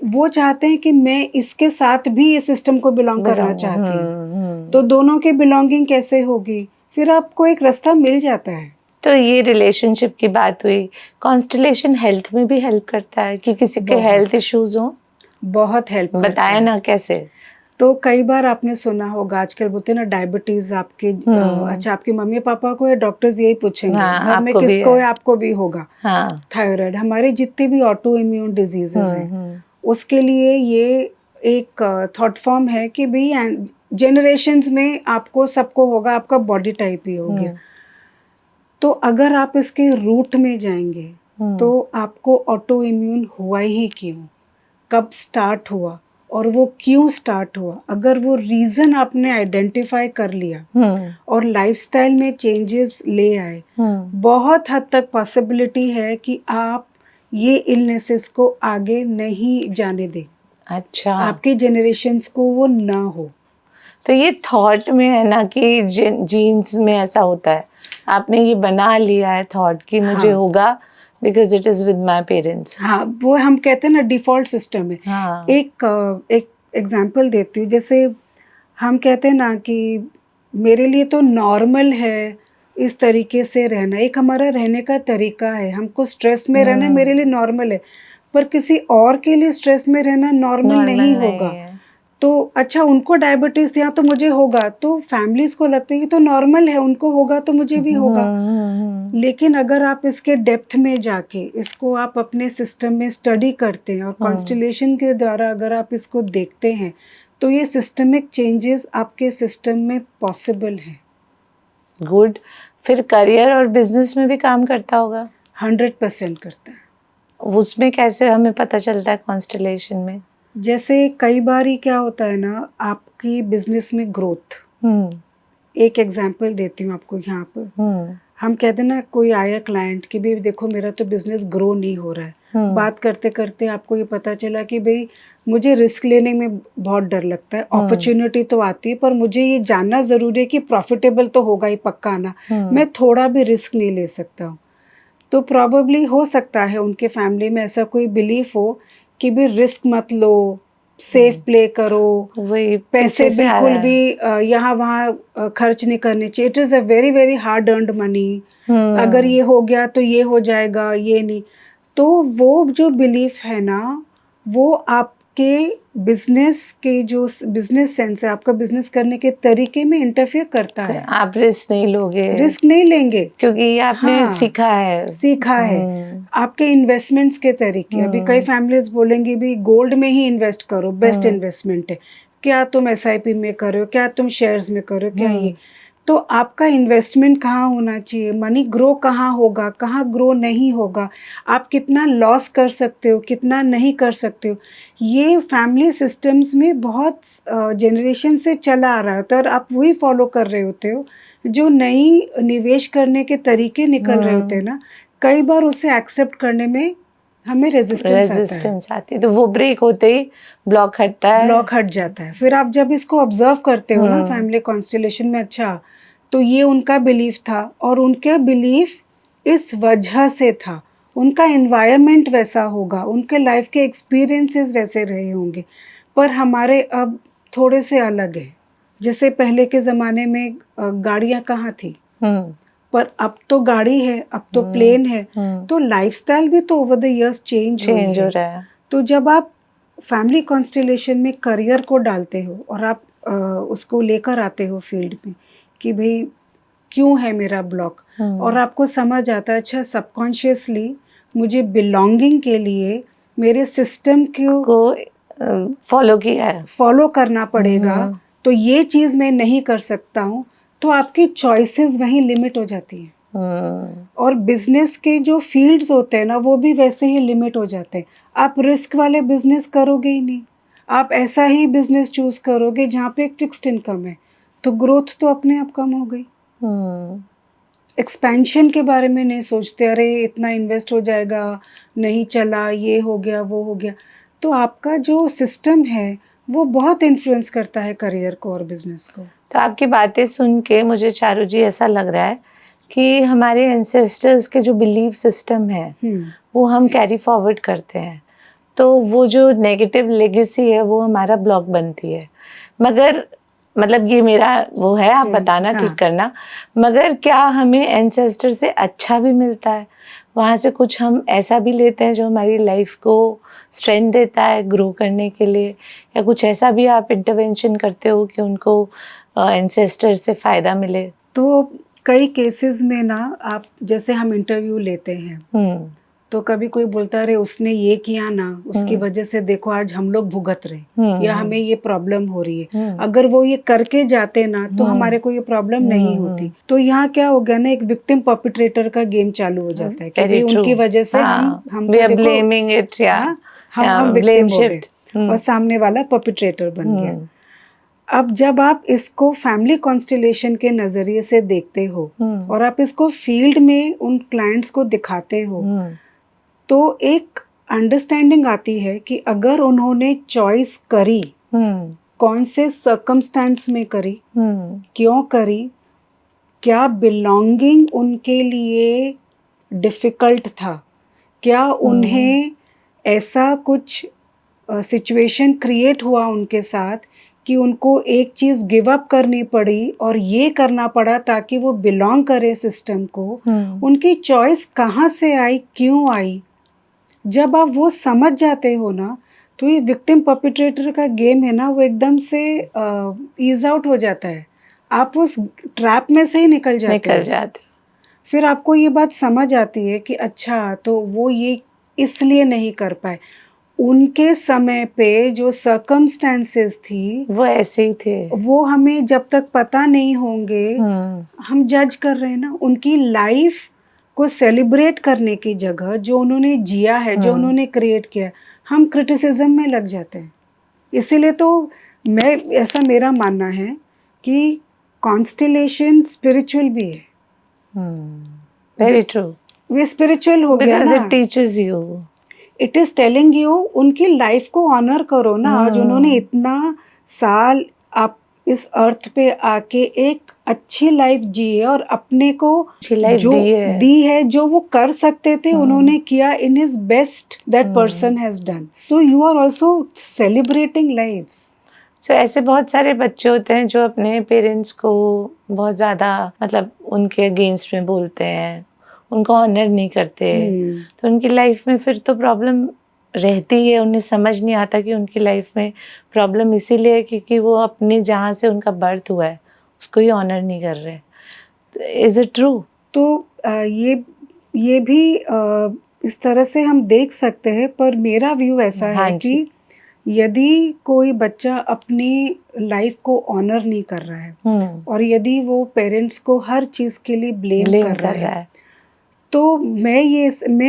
S1: वो चाहते हैं कि मैं इसके साथ भी इस सिस्टम को बिलोंग करना चाहती हूँ। तो दोनों की बिलोंगिंग कैसे होगी? फिर आपको एक रास्ता मिल जाता है।
S2: तो ये रिलेशनशिप की बात हुई, कॉन्स्टलेशन हेल्थ में भी हेल्प करता है कि किसी के हेल्थ इश्यूज हो?
S1: बहुत हेल्प करता है।
S2: बताया ना कैसे?
S1: तो कई बार आपने सुना होगा, आजकल बोलते हैं ना डायबिटीज आपके अच्छा आपके मम्मी पापा को है, डॉक्टर्स यही पूछेंगे घर में किसको है, आपको भी होगा। थायराइड, हमारे जितने भी ऑटो इम्यून डिजीजेस हैं उसके लिए ये एक थॉट फॉर्म है कि भाई जनरेशन्स में आपको सबको होगा, आपका बॉडी टाइप ही हो गया। तो अगर आप इसके रूट में जाएंगे तो आपको ऑटो इम्यून हुआ ही क्यों, कब स्टार्ट हुआ और वो क्यों स्टार्ट हुआ, अगर वो रीज़न आपने आइडेंटिफाई कर लिया और लाइफस्टाइल में चेंजेस ले आए, बहुत हद तक पॉसिबिलिटी है कि आप ये इलनेसेस को आगे नहीं जाने दें। अच्छा, आपके जनरेशन्स को वो ना हो।
S2: तो ये थॉट में है ना कि जीन्स में ऐसा होता है, आपने ये बना लिया है थॉट कि मुझे होगा because it is with my parents.
S1: हाँ, वो हम कहते हैं ना डिफॉल्ट सिस्टम है। एक एग्जाम्पल देती हूँ, जैसे हम कहते हैं ना कि मेरे लिए तो नॉर्मल है इस तरीके से रहना, एक हमारा रहने का तरीका है, हमको स्ट्रेस में रहना मेरे लिए नॉर्मल है, पर किसी और के लिए स्ट्रेस में रहना नॉर्मल नहीं होगा। तो अच्छा, उनको डायबिटीज था तो मुझे होगा, तो फैमिलीज को लगता है कि तो नॉर्मल है, उनको होगा तो मुझे भी होगा। लेकिन अगर आप इसके डेप्थ में जाके इसको आप अपने सिस्टम में स्टडी करते हैं और कॉन्स्टलेशन के द्वारा अगर आप इसको देखते हैं तो ये सिस्टमिक चेंजेस आपके सिस्टम में पॉसिबल है।
S2: गुड। फिर करियर और बिजनेस में भी काम करता होगा?
S1: 100% करता है।
S2: उसमें कैसे हमें पता चलता है कॉन्स्टलेशन में?
S1: जैसे कई बार ही क्या होता है ना, आपकी बिजनेस में ग्रोथ, एक एग्जांपल देती हूँ आपको यहाँ पर। हम कहते हैं ना, कोई आया क्लाइंट कि भाई देखो मेरा तो बिजनेस ग्रो नहीं हो रहा है, बात करते करते आपको ये पता चला कि भाई मुझे रिस्क लेने में बहुत डर लगता है, अपॉर्चुनिटी तो आती है पर मुझे ये जानना ज़रूरी है कि प्रॉफिटेबल तो होगा ही पक्का ना, मैं थोड़ा भी रिस्क नहीं ले सकता हूँ। तो प्रॉबेबली हो सकता है उनके फैमिली में ऐसा कोई बिलीफ हो कि भी रिस्क मत लो, सेफ प्ले करो, वही पैसे बिल्कुल भी यहाँ वहाँ खर्च नहीं करने चाहिए, it is a very very hard earned money, अगर ये हो गया तो ये हो जाएगा, ये नहीं। तो वो जो बिलीफ है ना, वो आपके बिजनेस के जो बिजनेस सेंस है, आपका बिजनेस करने के तरीके में इंटरफेयर करता है।
S2: आप रिस्क नहीं लोगे,
S1: रिस्क नहीं लेंगे
S2: क्योंकि ये आपने सीखा है।
S1: आपके इन्वेस्टमेंट्स के तरीके, अभी कई फैमिलीज बोलेंगी भी गोल्ड में ही इन्वेस्ट करो, बेस्ट इन्वेस्टमेंट है, क्या तुम SIP में करो, क्या तुम शेयर्स में करो, क्या ये। तो आपका इन्वेस्टमेंट कहाँ होना चाहिए, मनी ग्रो कहाँ होगा, कहाँ ग्रो नहीं होगा, आप कितना लॉस कर सकते हो, कितना नहीं कर सकते हो, ये फैमिली सिस्टम्स में बहुत जनरेशन से चला आ रहा होता है और आप वही फॉलो कर रहे होते हो। जो नई निवेश करने के तरीके निकल रहे होते हैं ना, कई बार उसे एक्सेप्ट करने में हमें रेजिस्टेंस
S2: आती है, तो वो ब्रेक होते ही ब्लॉक हट
S1: जाता है। फिर आप जब इसको ऑब्जर्व करते हो ना फैमिली कॉन्स्टलेशन में, अच्छा तो ये उनका बिलीफ था और उनका बिलीफ इस वजह से था, उनका एनवायरनमेंट वैसा होगा, उनके लाइफ के एक्सपीरियंसेस वैसे रहे होंगे, पर हमारे अब थोड़े से अलग है। जैसे पहले के ज़माने में गाड़ियाँ कहाँ थी, पर अब तो गाड़ी है, अब तो प्लेन है, तो लाइफस्टाइल भी तो ओवर द इयर्स चेंज हो रहा है। तो जब आप फैमिली कॉन्स्टलेशन में करियर को डालते हो और आप उसको लेकर आते हो फील्ड में कि भाई क्यों है मेरा ब्लॉक, और आपको समझ आता है अच्छा सबकॉन्शियसली मुझे बिलोंगिंग के लिए मेरे सिस्टम को फॉलो करना पड़ेगा, तो ये चीज़ मैं नहीं कर सकता हूँ, तो आपकी चॉइसेस वहीं लिमिट हो जाती हैं। और बिजनेस के जो फील्ड्स होते हैं ना, वो भी वैसे ही लिमिट हो जाते हैं। आप रिस्क वाले बिजनेस करोगे ही नहीं, आप ऐसा ही बिजनेस चूज करोगे जहाँ पे एक फिक्स्ड इनकम है, तो ग्रोथ तो अपने आप कम हो गई। एक्सपेंशन के बारे में नहीं सोचते, अरे इतना इन्वेस्ट हो जाएगा, नहीं चला, ये हो गया, वो हो गया। तो आपका जो सिस्टम है वो बहुत इन्फ्लुएंस करता है करियर को और बिजनेस को।
S2: तो आपकी बातें सुन के मुझे चारू जी ऐसा लग रहा है कि हमारे एंसेस्टर्स के जो बिलीफ सिस्टम है वो हम कैरी फॉरवर्ड करते हैं, तो वो जो नेगेटिव लेगेसी है वो हमारा ब्लॉक बनती है। मगर मतलब ये मेरा वो है, आप बताना, ठीक करना, मगर क्या हमें एंसेस्टर से अच्छा भी मिलता है? वहाँ से कुछ हम ऐसा भी लेते हैं जो हमारी लाइफ को स्ट्रेंथ देता है ग्रो करने के लिए, या कुछ ऐसा भी आप इंटरवेंशन करते हो कि उनको एंसेस्टर से फ़ायदा मिले?
S1: तो कई केसेस में ना, आप जैसे हम इंटरव्यू लेते हैं तो कभी कोई बोलता है अरे उसने ये किया ना, उसकी वजह से देखो आज हम लोग भुगत रहे, या हमें ये प्रॉब्लम हो रही है। अगर वो ये करके जाते ना तो हमारे को ये प्रॉब्लम नहीं होती। तो यहाँ क्या हो गया ना, एक विक्टिम परपिट्रेटर का गेम चालू हो जाता है कि भाई उनकी वजह से हम
S2: वी आर ब्लेमिंग इट, या
S1: हम विक्टिम हो गए और सामने वाला परपिट्रेटर बन गया। अब जब आप इसको फैमिली कॉन्स्टेलेशन के नजरिए से देखते हो और आप इसको फील्ड में उन क्लाइंट्स को दिखाते हो, तो एक अंडरस्टैंडिंग आती है कि अगर उन्होंने चॉइस करी, कौन से सर्कमस्टेंस में करी, क्यों करी, क्या बिलोंगिंग उनके लिए डिफिकल्ट था, क्या उन्हें ऐसा कुछ सिचुएशन क्रिएट हुआ उनके साथ कि उनको एक चीज़ गिव अप करनी पड़ी और ये करना पड़ा ताकि वो बिलोंग करे सिस्टम को। उनकी चॉइस कहाँ से आई, क्यों आई, जब आप वो समझ जाते हो ना, तो ये विक्टिम परपिट्रेटर का गेम है ना, वो एकदम से ईज आउट हो जाता है। आप उस ट्रैप में से ही निकल जाते हो। फिर आपको ये बात समझ आती है कि अच्छा, तो वो ये इसलिए नहीं कर पाए, उनके समय पे जो सर्कमस्टेंसेस थी
S2: वो ऐसे ही थे,
S1: वो हमें जब तक पता नहीं होंगे हम जज कर रहे हैं ना। उनकी लाइफ को सेलिब्रेट करने की जगह जो उन्होंने जिया है, जो उन्होंने क्रिएट किया, हम क्रिटिसिज्म में लग जाते हैं। इसीलिए तो ऐसा मेरा मानना है कि कॉन्स्टेलेशन स्पिरिचुअल भी है।
S2: वेरी ट्रू,
S1: वे स्पिरिचुअल हो गया ना,
S2: because it teaches you,
S1: it is telling you, उनकी लाइफ को ऑनर करो ना। आज उन्होंने इतना साल आप इस अर्थ पे आके एक अच्छी लाइफ जी है और अपने को जो दी है, जो वो कर सकते थे उन्होंने किया in his best that person has done. So you are also celebrating lifes.
S2: So ऐसे बहुत सारे बच्चे होते हैं जो अपने पेरेंट्स को बहुत ज़्यादा मतलब उनके अगेंस्ट में बोलते हैं, उनको ऑनर नहीं करते, तो उनकी लाइफ में फिर तो प्रॉब्लम रहती है। उन्हें समझ नहीं आता कि उनकी लाइफ में प्रॉब्लम इसीलिए है क्योंकि वो अपने जहाँ से उनका बर्थ हुआ है उसको ही ऑनर नहीं कर रहे। Is it true?
S1: तो ये भी इस तरह से हम देख सकते हैं, पर मेरा व्यू ऐसा है कि यदि कोई बच्चा अपनी लाइफ को ऑनर नहीं कर रहा है और यदि वो पेरेंट्स को हर चीज़ के लिए ब्लेम कर रहा है, तो मैं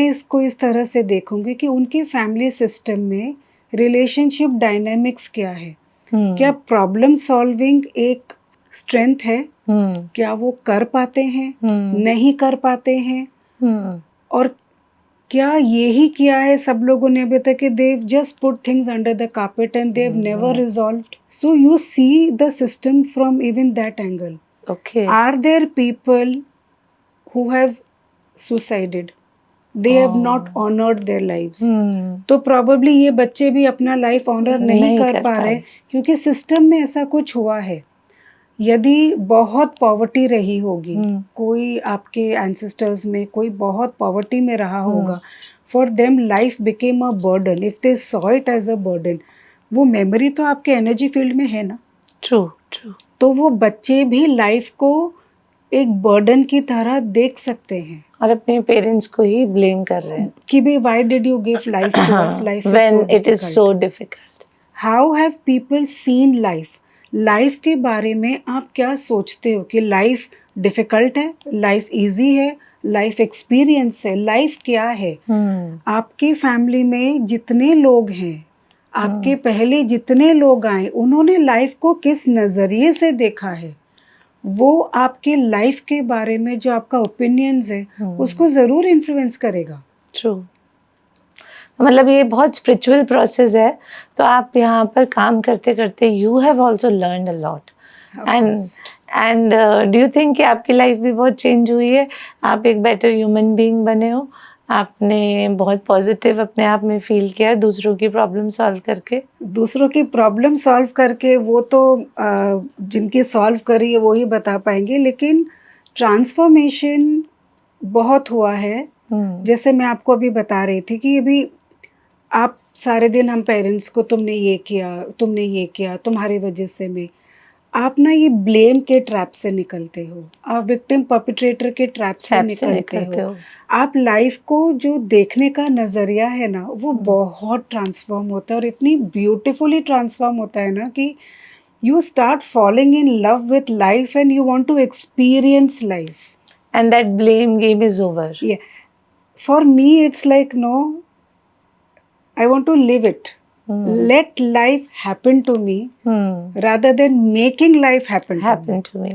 S1: इसको इस तरह से देखूंगी कि उनकी फैमिली सिस्टम में रिलेशनशिप डायनामिक्स क्या है। क्या प्रॉब्लम सॉल्विंग एक स्ट्रेंथ है? क्या वो कर पाते हैं, नहीं कर पाते हैं? और क्या यही किया है सब लोगों ने अभी तक कि they've just put things under the carpet and they've never resolved? So you see the system from even that angle.
S2: Okay.
S1: Are there people who have suicided? They have not honored their lives. तो probably ये बच्चे भी अपना life honour नहीं कर पा रहे क्योंकि सिस्टम में ऐसा कुछ हुआ है। यदि बहुत पॉवर्टी रही होगी, कोई आपके एंसेस्टर्स में कोई बहुत पॉवर्टी में रहा होगा, for them life became a burden, if they saw it as a burden. वो मेमोरी तो आपके एनर्जी फील्ड में है ना।
S2: True true. तो
S1: वो बच्चे भी लाइफ को एक बर्डन की तरह देख सकते हैं
S2: और अपने पेरेंट्स को ही ब्लेम कर रहे हैं
S1: कि भाई why did you give life to us, life
S2: when it is so difficult.
S1: How have people seen life? Life के बारे में आप क्या सोचते हो कि लाइफ डिफिकल्ट है, लाइफ इजी है, लाइफ एक्सपीरियंस है, लाइफ क्या है? आपके फैमिली में जितने लोग हैं, आपके पहले जितने लोग आए, उन्होंने लाइफ को किस नज़रिए से देखा है, वो आपके लाइफ के बारे में जो आपका ओपिनियंस है उसको ज़रूर इन्फ्लुएंस करेगा।
S2: ट्रू। मतलब ये बहुत स्पिरिचुअल प्रोसेस है, तो आप यहाँ पर काम करते करते you have also learn a lot. And do you think कि आपकी लाइफ भी बहुत चेंज हुई है? आप एक बेटर ह्यूमन बीइंग बने हो, आपने बहुत पॉजिटिव अपने आप में फील किया दूसरों की प्रॉब्लम सॉल्व करके?
S1: दूसरों की प्रॉब्लम सॉल्व करके वो तो जिनकी सॉल्व करी है वो ही बता पाएंगे, लेकिन ट्रांसफॉर्मेशन बहुत हुआ है। जैसे मैं आपको अभी बता रही थी कि अभी आप सारे दिन हम पेरेंट्स को तुमने ये किया, तुम्हारी वजह से मैं, आप ना ये ब्लेम के ट्रैप से निकलते हो, आप विक्टिम परपेट्रेटर के ट्रैप से निकलते हो। आप लाइफ को जो देखने का नज़रिया है ना वो बहुत ट्रांसफॉर्म होता है, और इतनी ब्यूटीफुली ट्रांसफॉर्म होता है ना कि you start falling in love with life and you want to experience life.
S2: And that blame game is over.
S1: Yeah. For me, it's like, no, I want to live it. Let life happen to me rather than making life happen
S2: to me.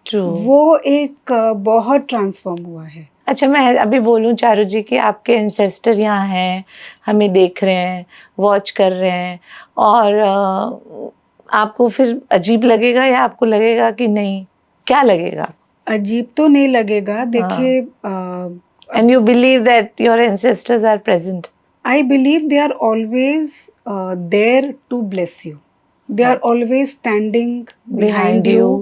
S2: True.
S1: वो एक बहुत transform हुआ है।
S2: अच्छा, मैं अभी बोलूं चारू जी कि आपके एंसेस्टर यहाँ हैं, हमें देख रहे हैं, वॉच कर रहे हैं, और आपको फिर अजीब लगेगा या आपको लगेगा कि नहीं? क्या लगेगा?
S1: अजीब तो नहीं लगेगा। देखिए,
S2: and you believe that your ancestors are present?
S1: I believe they are always there to bless you. They are always standing behind you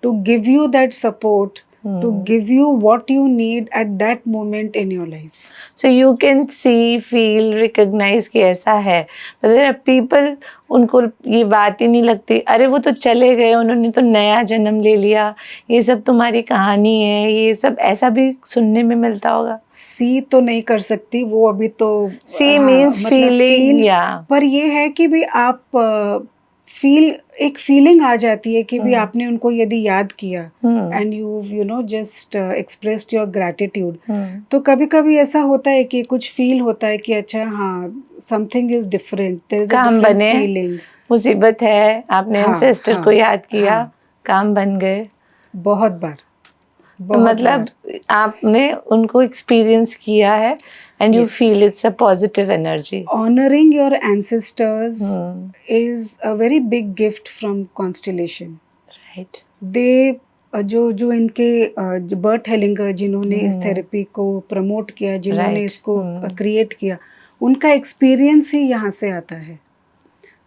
S1: to give you that support, to give you what you need at that moment in your life.
S2: So you can see, feel, recognize कि ऐसा है. But there are people, उनको ये बात ही नहीं लगती, अरे वो तो चले गए, उन्होंने तो नया जन्म ले लिया, ये सब तुम्हारी कहानी है, ये सब ऐसा भी सुनने में मिलता होगा।
S1: सी तो नहीं कर सकती वो अभी तो,
S2: सी मीन्स फीलिंग, या
S1: पर ये है कि भी आप एक फीलिंग आ जाती है कि भी आपने उनको यदि याद किया and you know just expressed your gratitude, तो कभी कभी ऐसा होता है कि कुछ फील होता है कि अच्छा हाँ, something is different, there is a different feeling.
S2: मुसीबत है, आपने एंसेस्टर को याद किया, काम बन गए।
S1: बहुत बार,
S2: मतलब आपने उनको एक्सपीरियंस किया है and you feel it's a positive energy.
S1: Honoring your ancestors is a very big gift from Constellation.
S2: Right.
S1: They जो इनके बर्ट हेलिंगर जिन्होंने इस थेरेपी को प्रमोट किया, जिन्होंने इसको क्रिएट किया, उनका एक्सपीरियंस ही यहाँ से आता है।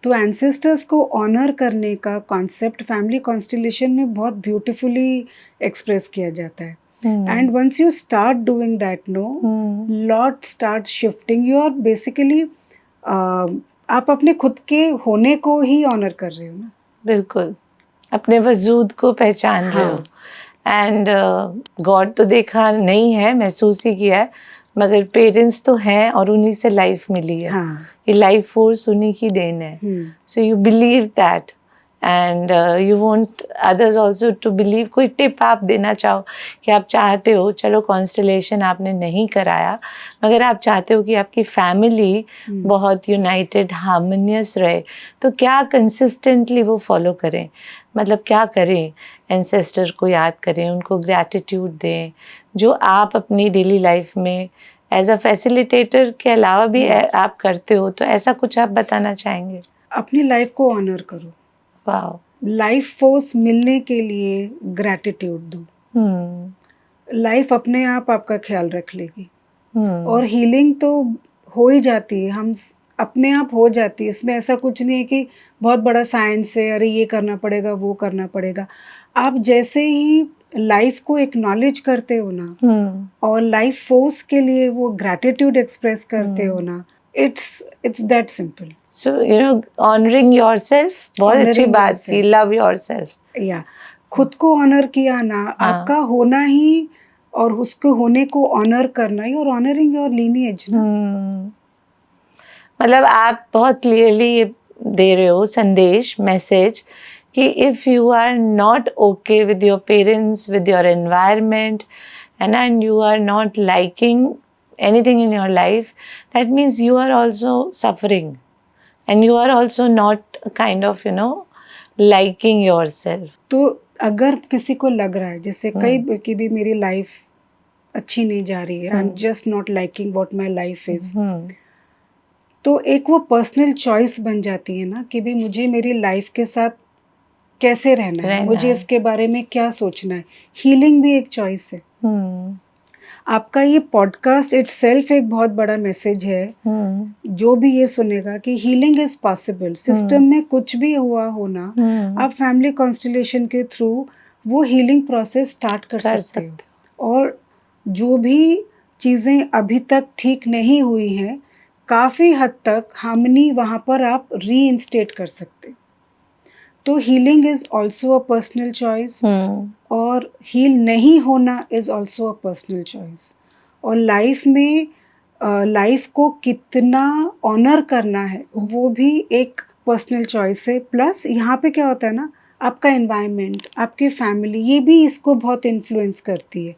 S1: तो एंसेस्टर्स को ऑनर करने का कॉन्सेप्ट फैमिली कॉन्स्टिलेशन में बहुत ब्यूटीफुली एक्सप्रेस किया जाता है। And once you start doing that, lot starts shifting. You are basically आप अपने खुद के होने को ही ऑनर कर रहे हो ना।
S2: बिल्कुल, अपने वजूद को पहचान रहे हो। एंड गॉड तो देखा नहीं है, महसूस ही किया है, मगर पेरेंट्स तो हैं और उन्हीं से लाइफ मिली है। ये लाइफ फोर्स उन्हीं की देन है। So you believe that and you want others also to believe. कोई टिप आप देना चाहो कि आप चाहते हो, चलो कॉन्स्टलेशन आपने नहीं कराया, मगर आप चाहते हो कि आपकी फैमिली बहुत यूनाइटेड हार्मोनियस रहे, तो क्या कंसिस्टेंटली वो फॉलो करें? मतलब क्या करें? एंसेस्टर को याद करें, उनको ग्रैटिट्यूड दें, जो आप अपनी डेली लाइफ में एज अ फैसिलिटेटर के अलावा भी आप करते हो, तो ऐसा कुछ आप बताना चाहेंगे?
S1: अपनी लाइफ को ऑनर करो।
S2: वाओ।
S1: लाइफ फोर्स मिलने के लिए ग्रैटिट्यूड दो। लाइफ अपने आप आपका ख्याल रख लेगी। और हीलिंग तो हो ही जाती है, हम अपने आप हो जाती है। इसमें ऐसा कुछ नहीं है कि बहुत बड़ा साइंस है, अरे ये करना पड़ेगा, वो करना पड़ेगा। आप जैसे ही लाइफ को एक्नॉलेज करते हो ना, और लाइफ फोर्स के लिए वो ग्रैटिट्यूड एक्सप्रेस करते हो ना, it's that simple.
S2: So, you know, honoring yourself, बहुत अच्छी बात की, love yourself.
S1: या खुद को ऑनर किया ना, आपका होना ही और उसको होने को ऑनर करना ही, और ऑनरिंग योर लीनिएज ना।
S2: मतलब आप बहुत क्लियरली ये दे रहे हो संदेश, मैसेज कि if you are not okay with your parents, with your environment, and you are not liking anything in your life, that means you are also suffering and you are also not kind of, liking yourself.
S1: तो अगर किसी को लग रहा है जैसे कई की भी मेरी लाइफ अच्छी नहीं जा रही है, I am just not liking what my life is, तो एक वो पर्सनल चॉइस बन जाती है ना कि भी मुझे मेरी लाइफ के साथ कैसे रहना है, मुझे इसके बारे में क्या सोचना है। हीलिंग भी एक चॉइस है। आपका ये पॉडकास्ट इटसेल्फ एक बहुत बड़ा मैसेज है। जो भी ये सुनेगा कि हीलिंग इज पॉसिबल, सिस्टम में कुछ भी हुआ होना, आप फैमिली कॉन्स्टलेशन के थ्रू वो हीलिंग प्रोसेस स्टार्ट कर सकते हो। और जो भी चीज़ें अभी तक ठीक नहीं हुई हैं, काफ़ी हद तक हार्मनी वहाँ पर आप रीइंस्टेट कर सकते। तो healing is also a personal choice, और हील नहीं होना is also a personal choice. और लाइफ में लाइफ को कितना ऑनर करना है वो भी एक पर्सनल चॉइस है। प्लस यहाँ पे क्या होता है ना, आपका एनवायरनमेंट, आपकी फैमिली, ये भी इसको बहुत इन्फ्लुएंस करती है।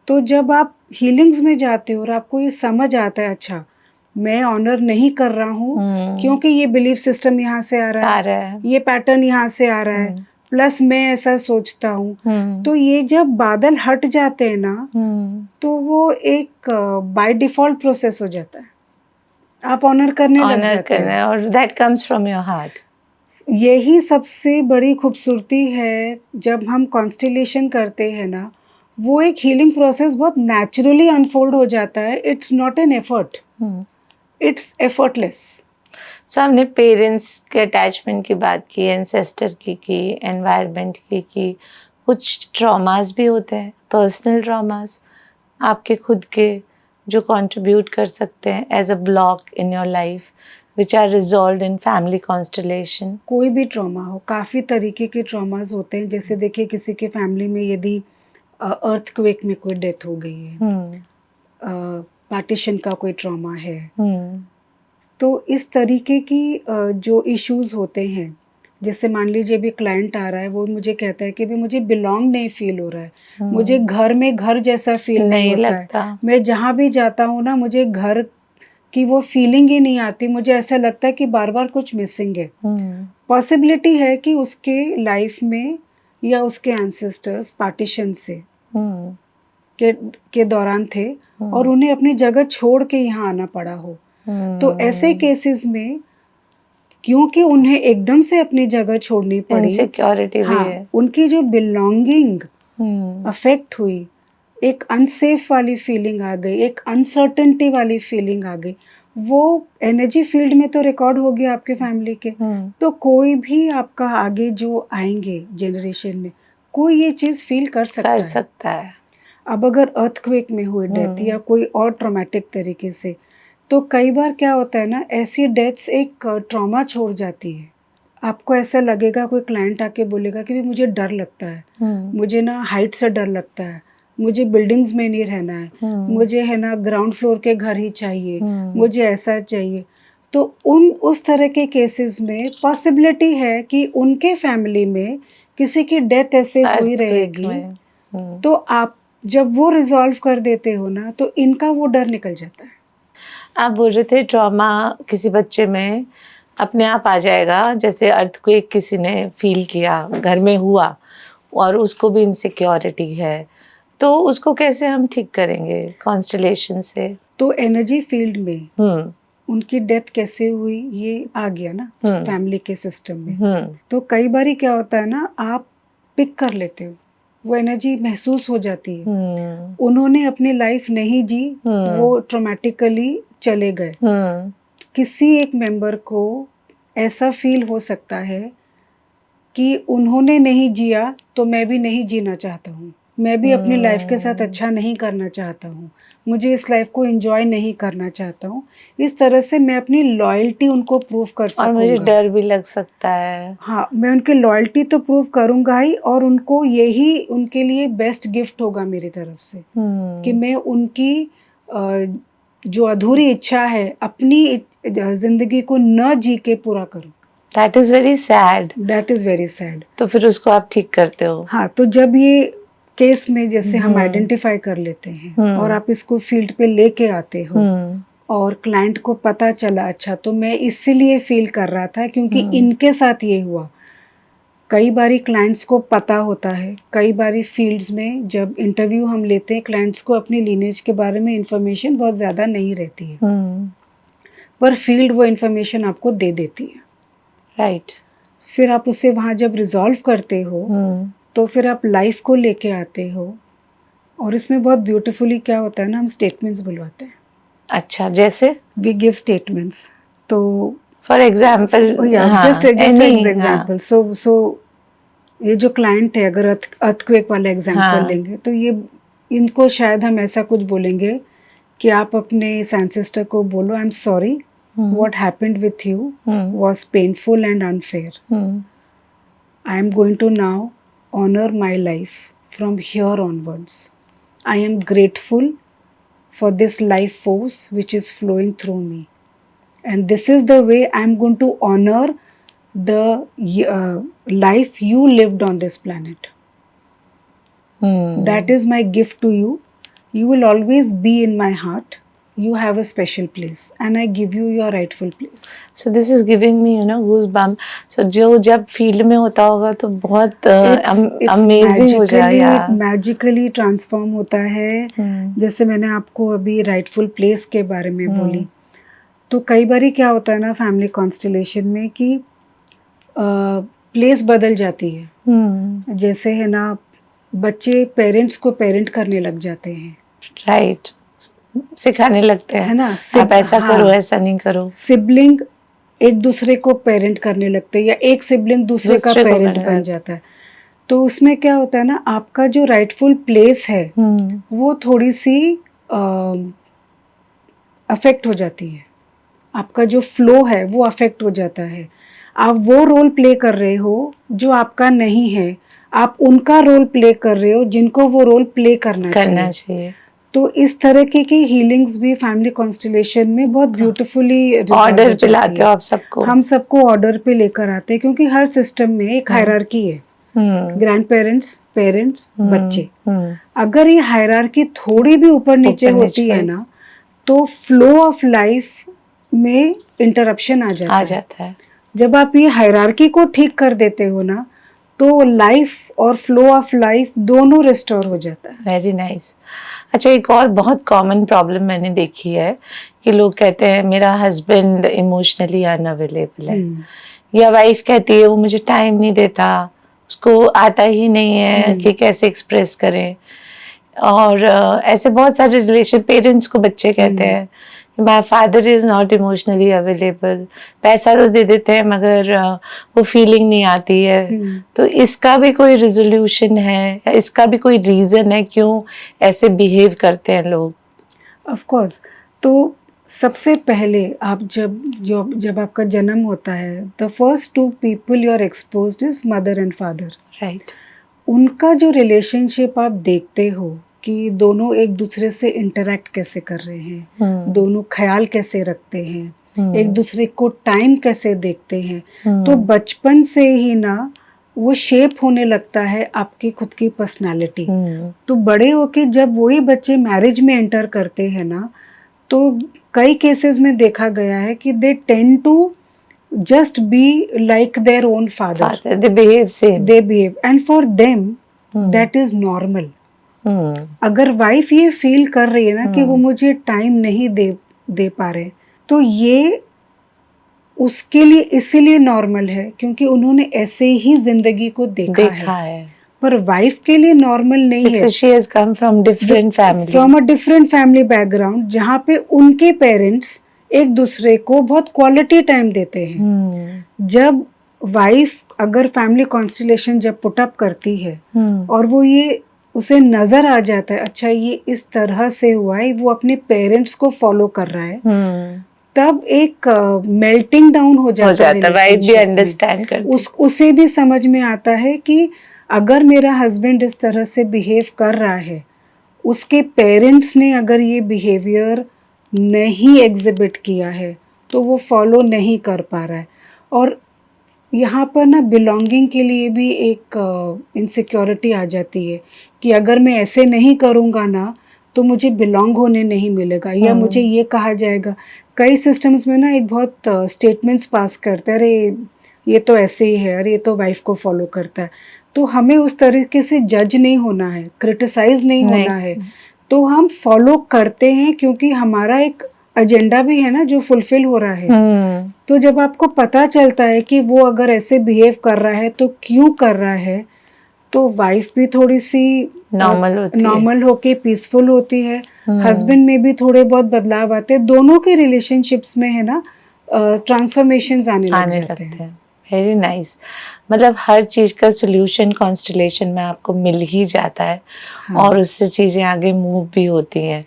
S1: तो जब आप हीलिंग्स में जाते हो और आपको ये समझ आता है, अच्छा मैं ऑनर नहीं कर रहा हूँ क्योंकि ये बिलीफ सिस्टम यहाँ से आ रहा है, ये पैटर्न यहाँ से आ रहा है, प्लस मैं ऐसा सोचता हूँ, तो ये जब बादल हट जाते हैं ना, तो वो एक बाय डिफॉल्ट प्रोसेस हो जाता है, आप ऑनर करने लग जाते हैं
S2: और that comes from your heart.
S1: यही सबसे बड़ी खूबसूरती है जब हम कॉन्स्टेलेशन करते हैं ना, वो एक हीलिंग प्रोसेस बहुत नेचुरली अनफोल्ड हो जाता है। It's not an effort, it's effortless.
S2: So हमने पेरेंट्स के अटैचमेंट की बात की, एंसेस्टर की एनवायरनमेंट की, कुछ ट्रॉमास भी होते हैं, पर्सनल ट्रॉमास आपके खुद के, जो कंट्रीब्यूट कर सकते हैं as a block in your life which are resolved in family constellation.
S1: कोई भी ट्रॉमा हो, काफ़ी तरीके के ट्रॉमास होते हैं। जैसे देखिए किसी के फैमिली में यदि अर्थक्वेक में कोई डेथ हो गई है, पार्टीशन का कोई ट्रॉमा है, तो इस तरीके की जो इश्यूज होते हैं, जैसे मान लीजिए भी क्लाइंट आ रहा है, वो मुझे कहता है कि भी मुझे बिलोंग नहीं फील हो रहा है, मुझे घर में घर जैसा फील नहीं होता है, मैं जहाँ भी जाता हूँ ना मुझे घर की वो फीलिंग ही नहीं आती, मुझे ऐसा लगता है कि बार बार कुछ मिसिंग है। पॉसिबिलिटी है कि उसके लाइफ में या उसके एंसेस्टर्स पार्टीशन से के दौरान थे और उन्हें अपनी जगह छोड़ के यहाँ आना पड़ा हो। तो ऐसे केसेस में क्योंकि उन्हें एकदम से अपनी जगह छोड़नी पड़ी,
S2: इनसिक्योरिटी भी है,
S1: उनकी जो बिलोंगिंग अफेक्ट हुई, एक अनसेफ वाली फीलिंग आ गई, एक अनसर्टेनिटी वाली फीलिंग आ गई, वो एनर्जी फील्ड में तो रिकॉर्ड हो गया आपके फैमिली के। तो कोई भी आपका आगे जो आएंगे जनरेशन में, कोई ये चीज फील कर सकता है। अब अगर अर्थक्वेक में हुई डेथ या कोई और ट्रॉमेटिक तरीके से, तो कई बार क्या होता है ना, ऐसी डेथ्स एक ट्रॉमा छोड़ जाती है। आपको ऐसा लगेगा, कोई क्लाइंट आके बोलेगा कि भी मुझे डर लगता है, मुझे ना हाइट से डर लगता है, मुझे बिल्डिंग्स में नहीं रहना है, मुझे है ना ग्राउंड फ्लोर के घर ही चाहिए, मुझे ऐसा चाहिए। तो उस तरह के केसेस में पॉसिबिलिटी है कि उनके फैमिली में किसी की डेथ ऐसे हुई रहेगी, तो आप जब वो रिजॉल्व कर देते हो ना, तो इनका वो डर निकल जाता है।
S2: आप बोल रहे थे ट्रॉमा किसी बच्चे में अपने आप आ जाएगा, जैसे अर्थक्वेक किसी ने फील किया, घर में हुआ और उसको भी इनसिक्योरिटी है, तो उसको कैसे हम ठीक करेंगे कॉन्स्टलेशन से?
S1: तो एनर्जी फील्ड में उनकी डेथ कैसे हुई ये आ गया ना फैमिली के सिस्टम में। तो कई बार क्या होता है ना, आप पिक कर लेते हो, वो एनर्जी महसूस हो जाती है, उन्होंने अपनी लाइफ नहीं जी, वो ट्रॉमेटिकली चले गए। किसी एक मेंबर को ऐसा फील हो सकता है कि उन्होंने नहीं जिया तो मैं भी नहीं जीना चाहता हूँ, मैं भी अपनी लाइफ के साथ अच्छा नहीं करना चाहता हूँ, मुझे इस लाइफ को एंजॉय नहीं करना चाहता हूँ। इस तरह से मैं अपनी लॉयल्टी उनको प्रूव कर सकूंगा।
S2: और मुझे डर भी लग सकता है।
S1: हाँ, मैं उनकी लॉयल्टी तो प्रूव करूंगा ही, और उनको यही उनके लिए बेस्ट गिफ्ट होगा मेरी तरफ से कि मैं उनकी जो अधूरी इच्छा है अपनी जिंदगी को न जी के पूरा करूं।
S2: That is very sad.
S1: That is very sad.
S2: तो फिर उसको आप ठीक करते हो?
S1: हाँ, तो जब ये केस में जैसे हम आइडेंटिफाई कर लेते हैं और आप इसको फील्ड पे लेके आते हो और क्लाइंट को पता चला, अच्छा तो मैं इसीलिए फील कर रहा था क्योंकि इनके साथ ये हुआ। कई बारी क्लाइंट्स को पता होता है, कई बारी फील्ड्स में जब इंटरव्यू हम लेते हैं क्लाइंट्स को अपनी लीनेज के बारे में इंफॉर्मेशन बहुत ज़्यादा नहीं रहती है, पर फील्ड वो इंफॉर्मेशन आपको दे देती है।
S2: राइट।
S1: फिर आप उसे वहाँ जब रिजॉल्व करते हो तो फिर आप लाइफ को लेके आते हो और इसमें बहुत ब्यूटीफुली क्या होता है ना, हम स्टेटमेंट्स बुलवाते हैं।
S2: अच्छा, जैसे?
S1: We give statements. तो
S2: for example,
S1: just example, so ये जो क्लाइंट है, अगर अर्थक्वेक वाला एग्जाम्पल लेंगे तो ये इनको शायद हम ऐसा कुछ बोलेंगे कि आप अपने एंसेस्टर को बोलो, I am sorry, what happened with you was painful and unfair, I am going to now honor my life from here onwards. I am grateful for this life force which is flowing through me. And this is the way I am going to honor the life you lived on this planet. That is my gift to you. You will always be in my heart. You have a special place and I give you your rightful place.
S2: So this is giving me, goosebumps. So जो जब field में होता होगा तो बहुत amazing हो जाएगा।
S1: Magically transform होता है। जैसे मैंने आपको अभी राइटफुल प्लेस के बारे में बोली, तो कई बारी क्या होता है ना फैमिली कॉन्स्टलेशन में कि प्लेस बदल जाती है। जैसे है ना, बच्चे पेरेंट्स को पेरेंट करने लग जाते हैं।
S2: राइट, सिखाने लगते हैं, है ना, आप ऐसा करो, ऐसा नहीं करो।
S1: सिबलिंग एक दूसरे को पेरेंट करने लगते हैं या एक सिबलिंग दूसरे का पेरेंट बन जाता है। तो उसमें क्या होता है ना, आपका जो राइटफुल प्लेस है वो थोड़ी सी अफेक्ट हो जाती है। आपका जो फ्लो है वो अफेक्ट हो जाता है। आप वो रोल प्ले कर रहे हो जो आपका नहीं है, आप उनका रोल प्ले कर रहे हो जिनको वो रोल प्ले करना चाहिए। तो इस तरह की हीलिंग्स भी फैमिली कॉन्स्टलेशन में बहुत ब्यूटीफुली
S2: ऑर्डर पे लाते हो आप सबको।
S1: हम सबको ऑर्डर पे लेकर आते हैं क्योंकि हर सिस्टम में एक हायरार्की है, ग्रैंड पेरेंट्स, पेरेंट्स, बच्चे। अगर ये हायरार्की थोड़ी भी ऊपर नीचे होती है ना तो फ्लो ऑफ लाइफ में इंटरप्शन आ जाता है। जब आप ये हायरार्की को ठीक कर देते हो ना तो लाइफ और फ्लो ऑफ लाइफ दोनों रिस्टोर हो जाता है।
S2: Very nice. अच्छा, एक और बहुत कॉमन प्रॉब्लम मैंने देखी है कि लोग कहते हैं मेरा हस्बैंड इमोशनली अनअवेलेबल है, या वाइफ कहती है वो मुझे टाइम नहीं देता, उसको आता ही नहीं है कि कैसे एक्सप्रेस करें। और ऐसे बहुत सारे रिलेशन, पेरेंट्स को बच्चे कहते हैं my father is not emotionally available, पैसा तो दे देते हैं मगर वो फीलिंग नहीं आती है। तो इसका भी कोई रिजोल्यूशन है या इसका भी कोई रीजन है क्यों ऐसे बिहेव करते हैं लोग?
S1: ऑफ कोर्स, तो सबसे पहले आप जब आपका जन्म होता है, the first two people you are exposed is mother and father.
S2: Right.
S1: उनका जो रिलेशनशिप आप देखते हो कि दोनों एक दूसरे से इंटरेक्ट कैसे कर रहे हैं, दोनों ख्याल कैसे रखते हैं, एक दूसरे को टाइम कैसे देखते हैं, तो बचपन से ही ना वो शेप होने लगता है आपकी खुद की पर्सनालिटी। तो बड़े होके जब वही बच्चे मैरिज में एंटर करते हैं ना, तो कई केसेस में देखा गया है कि they tend to just be like their own father.
S2: They behave same.
S1: They behave, and for them that is normal. अगर वाइफ ये फील कर रही है ना कि वो मुझे टाइम नहीं दे पा रहे, तो ये उसके लिए इसीलिए नॉर्मल है क्योंकि उन्होंने ऐसे ही जिंदगी को देखा है। पर वाइफ के लिए नॉर्मल नहीं है।
S2: She has come from different family.
S1: From a different family background, जहाँ पे उनके पेरेंट्स एक दूसरे को बहुत क्वालिटी टाइम देते हैं। जब वाइफ अगर फैमिली कॉन्स्टलेशन जब पुट अप करती है और वो ये उसे नजर आ जाता है, अच्छा ये इस तरह से हुआ है, वो अपने पेरेंट्स को फॉलो कर रहा है, तब एक मेल्टिंग डाउन हो जाता है।
S2: वाइफ भी अंडरस्टैंड करती है,
S1: उसे भी समझ में आता है कि अगर मेरा हस्बैंड इस तरह से बिहेव कर रहा है, उसके पेरेंट्स ने अगर ये बिहेवियर नहीं एग्जिबिट किया है तो वो फॉलो नहीं कर पा रहा है। और यहाँ पर ना बिलोंगिंग के लिए भी एक इनसिक्योरिटी आ जाती है कि अगर मैं ऐसे नहीं करूँगा ना तो मुझे बिलोंग होने नहीं मिलेगा, या मुझे ये कहा जाएगा। कई सिस्टम्स में ना एक बहुत स्टेटमेंट्स पास करते हैं, अरे ये तो ऐसे ही है, अरे ये तो वाइफ को फॉलो करता है। तो हमें उस तरीके से जज नहीं होना है, क्रिटिसाइज नहीं होना है। तो हम फॉलो करते हैं क्योंकि हमारा एक एजेंडा भी है ना जो फुलफिल हो रहा है। तो जब आपको पता चलता है कि वो अगर ऐसे बिहेव कर रहा है तो क्यों कर रहा है, तो वाइफ भी थोड़ी सी नॉर्मल होके पीसफुल होती है, हस्बैंड में भी थोड़े बहुत बदलाव आते हैं, दोनों के रिलेशनशिप्स में है ना ट्रांसफॉर्मेशंस आने लग जाते हैं।
S2: Very nice. मतलब हर चीज का सोल्यूशन कॉन्स्टलेशन में आपको मिल ही जाता है। हाँ। और उससे चीजें आगे मूव भी होती हैं।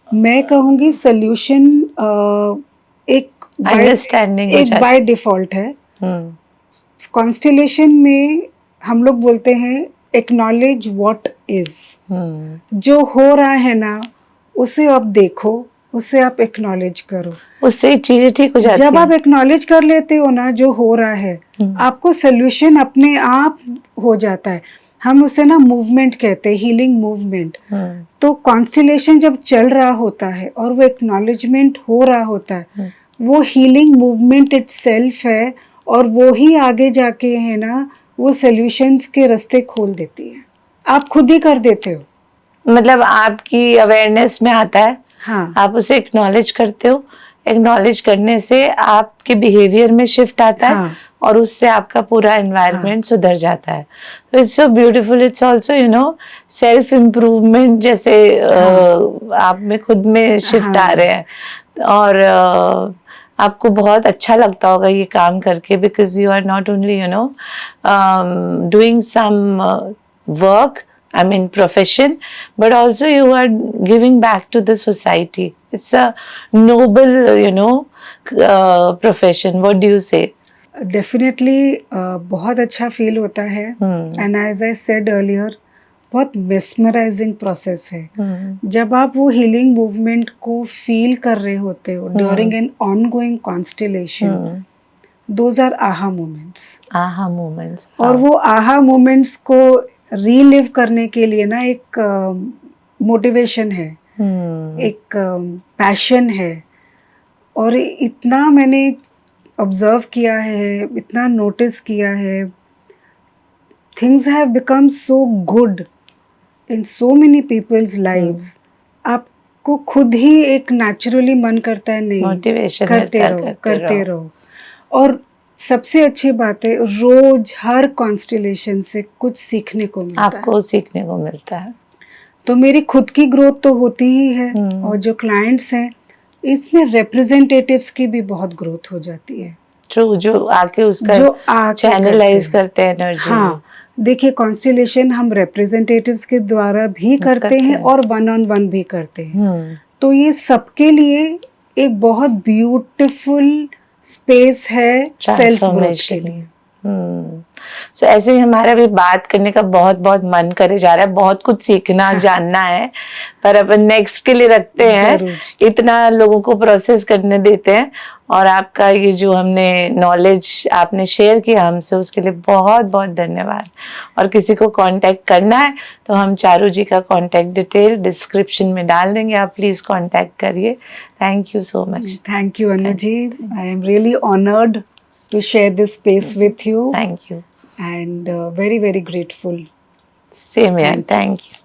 S1: मैं कहूँगी सोल्यूशन एक
S2: अंडरस्टैंडिंग
S1: बाय डिफॉल्ट है। कॉन्स्टलेशन में हम लोग बोलते हैं एक्नॉलेज व्हाट इज। जो हो रहा है ना उसे आप देखो, उसे आप एक्नॉलेज करो,
S2: उससे चीजें ठीक हो जाती हैं।
S1: जब आप एक्नॉलेज कर लेते हो ना जो हो रहा है, आपको सोल्यूशन अपने आप हो जाता है। हम उसे ना मूवमेंट कहते हैं, हीलिंग मूवमेंट। तो कॉन्स्टलेशन जब चल रहा होता है और वो एक्नॉलेजमेंट हो रहा होता है, वो हीलिंग मूवमेंट इटसेल्फ है, और वो ही आगे जाके है ना वो सॉल्यूशंस के रास्ते खोल देती है। आप खुद ही कर देते हो,
S2: मतलब आपकी अवेयरनेस में आता है।
S1: हाँ।
S2: आप उसे एक्नॉलेज करते हो, एक्नॉलेज करने से आपके बिहेवियर में शिफ्ट आता है। हाँ। और उससे आपका पूरा एनवायरनमेंट सुधर जाता है। तो it's so beautiful. It's also you know self improvement जैसे आप में खुद में शिफ्ट आ रहे हैं। और आपको बहुत अच्छा लगता होगा ये काम करके, because you are not only you know doing some work, I mean profession, but also you are giving back to the society. It's a noble, you know, profession. What do you say?
S1: Definitely बहुत अच्छा feel होता है। And as I said earlier, बहुत mesmerizing process है। जब आप वो healing movement को feel कर रहे होते हो during an ongoing constellation, those are aha moments.
S2: Aha moments.
S1: और वो aha moments को रीलिव करने के लिए ना एक मोटिवेशन है, एक पैशन है। और इतना मैंने ऑब्जर्व किया है, इतना नोटिस किया है, things have become so good in so many people's lives. आपको खुद ही एक नेचुरली मन करता है नहीं,
S2: मोटिवेशन
S1: करते रहो। और सबसे अच्छी बात है, रोज हर कॉन्स्टलेशन से कुछ सीखने को मिलता है,
S2: आपको सीखने को मिलता है।
S1: तो मेरी खुद की ग्रोथ तो होती ही है, और जो क्लाइंट्स हैं इसमें रिप्रेजेंटेटिव्स की भी बहुत ग्रोथ हो जाती है।
S2: ट्रू, जो आके उसका चैनलाइज करते हैं एनर्जी।
S1: हाँ, देखिए कॉन्स्टलेशन हम रिप्रेजेंटेटिव्स के द्वारा भी करते हैं और वन ऑन वन भी करते हैं। तो ये सबके लिए एक बहुत ब्यूटीफुल स्पेस है सेल्फ ग्रोथ के लिए।
S2: सो ऐसे ही हमारा भी बात करने का बहुत बहुत मन करे जा रहा है, बहुत कुछ सीखना जानना है, पर अपन नेक्स्ट के लिए रखते हैं। इतना लोगों को प्रोसेस करने देते हैं। और आपका ये जो हमने नॉलेज आपने शेयर किया हमसे, उसके लिए बहुत बहुत धन्यवाद। और किसी को कांटेक्ट करना है तो हम चारू जी का कांटेक्ट डिटेल डिस्क्रिप्शन में डाल देंगे, आप प्लीज कांटेक्ट करिए। Thank you so much.
S1: Thank you Anu ji, I am really honoured to share this space with you.
S2: Thank you.
S1: And very, very grateful.
S2: Same here. Thank you.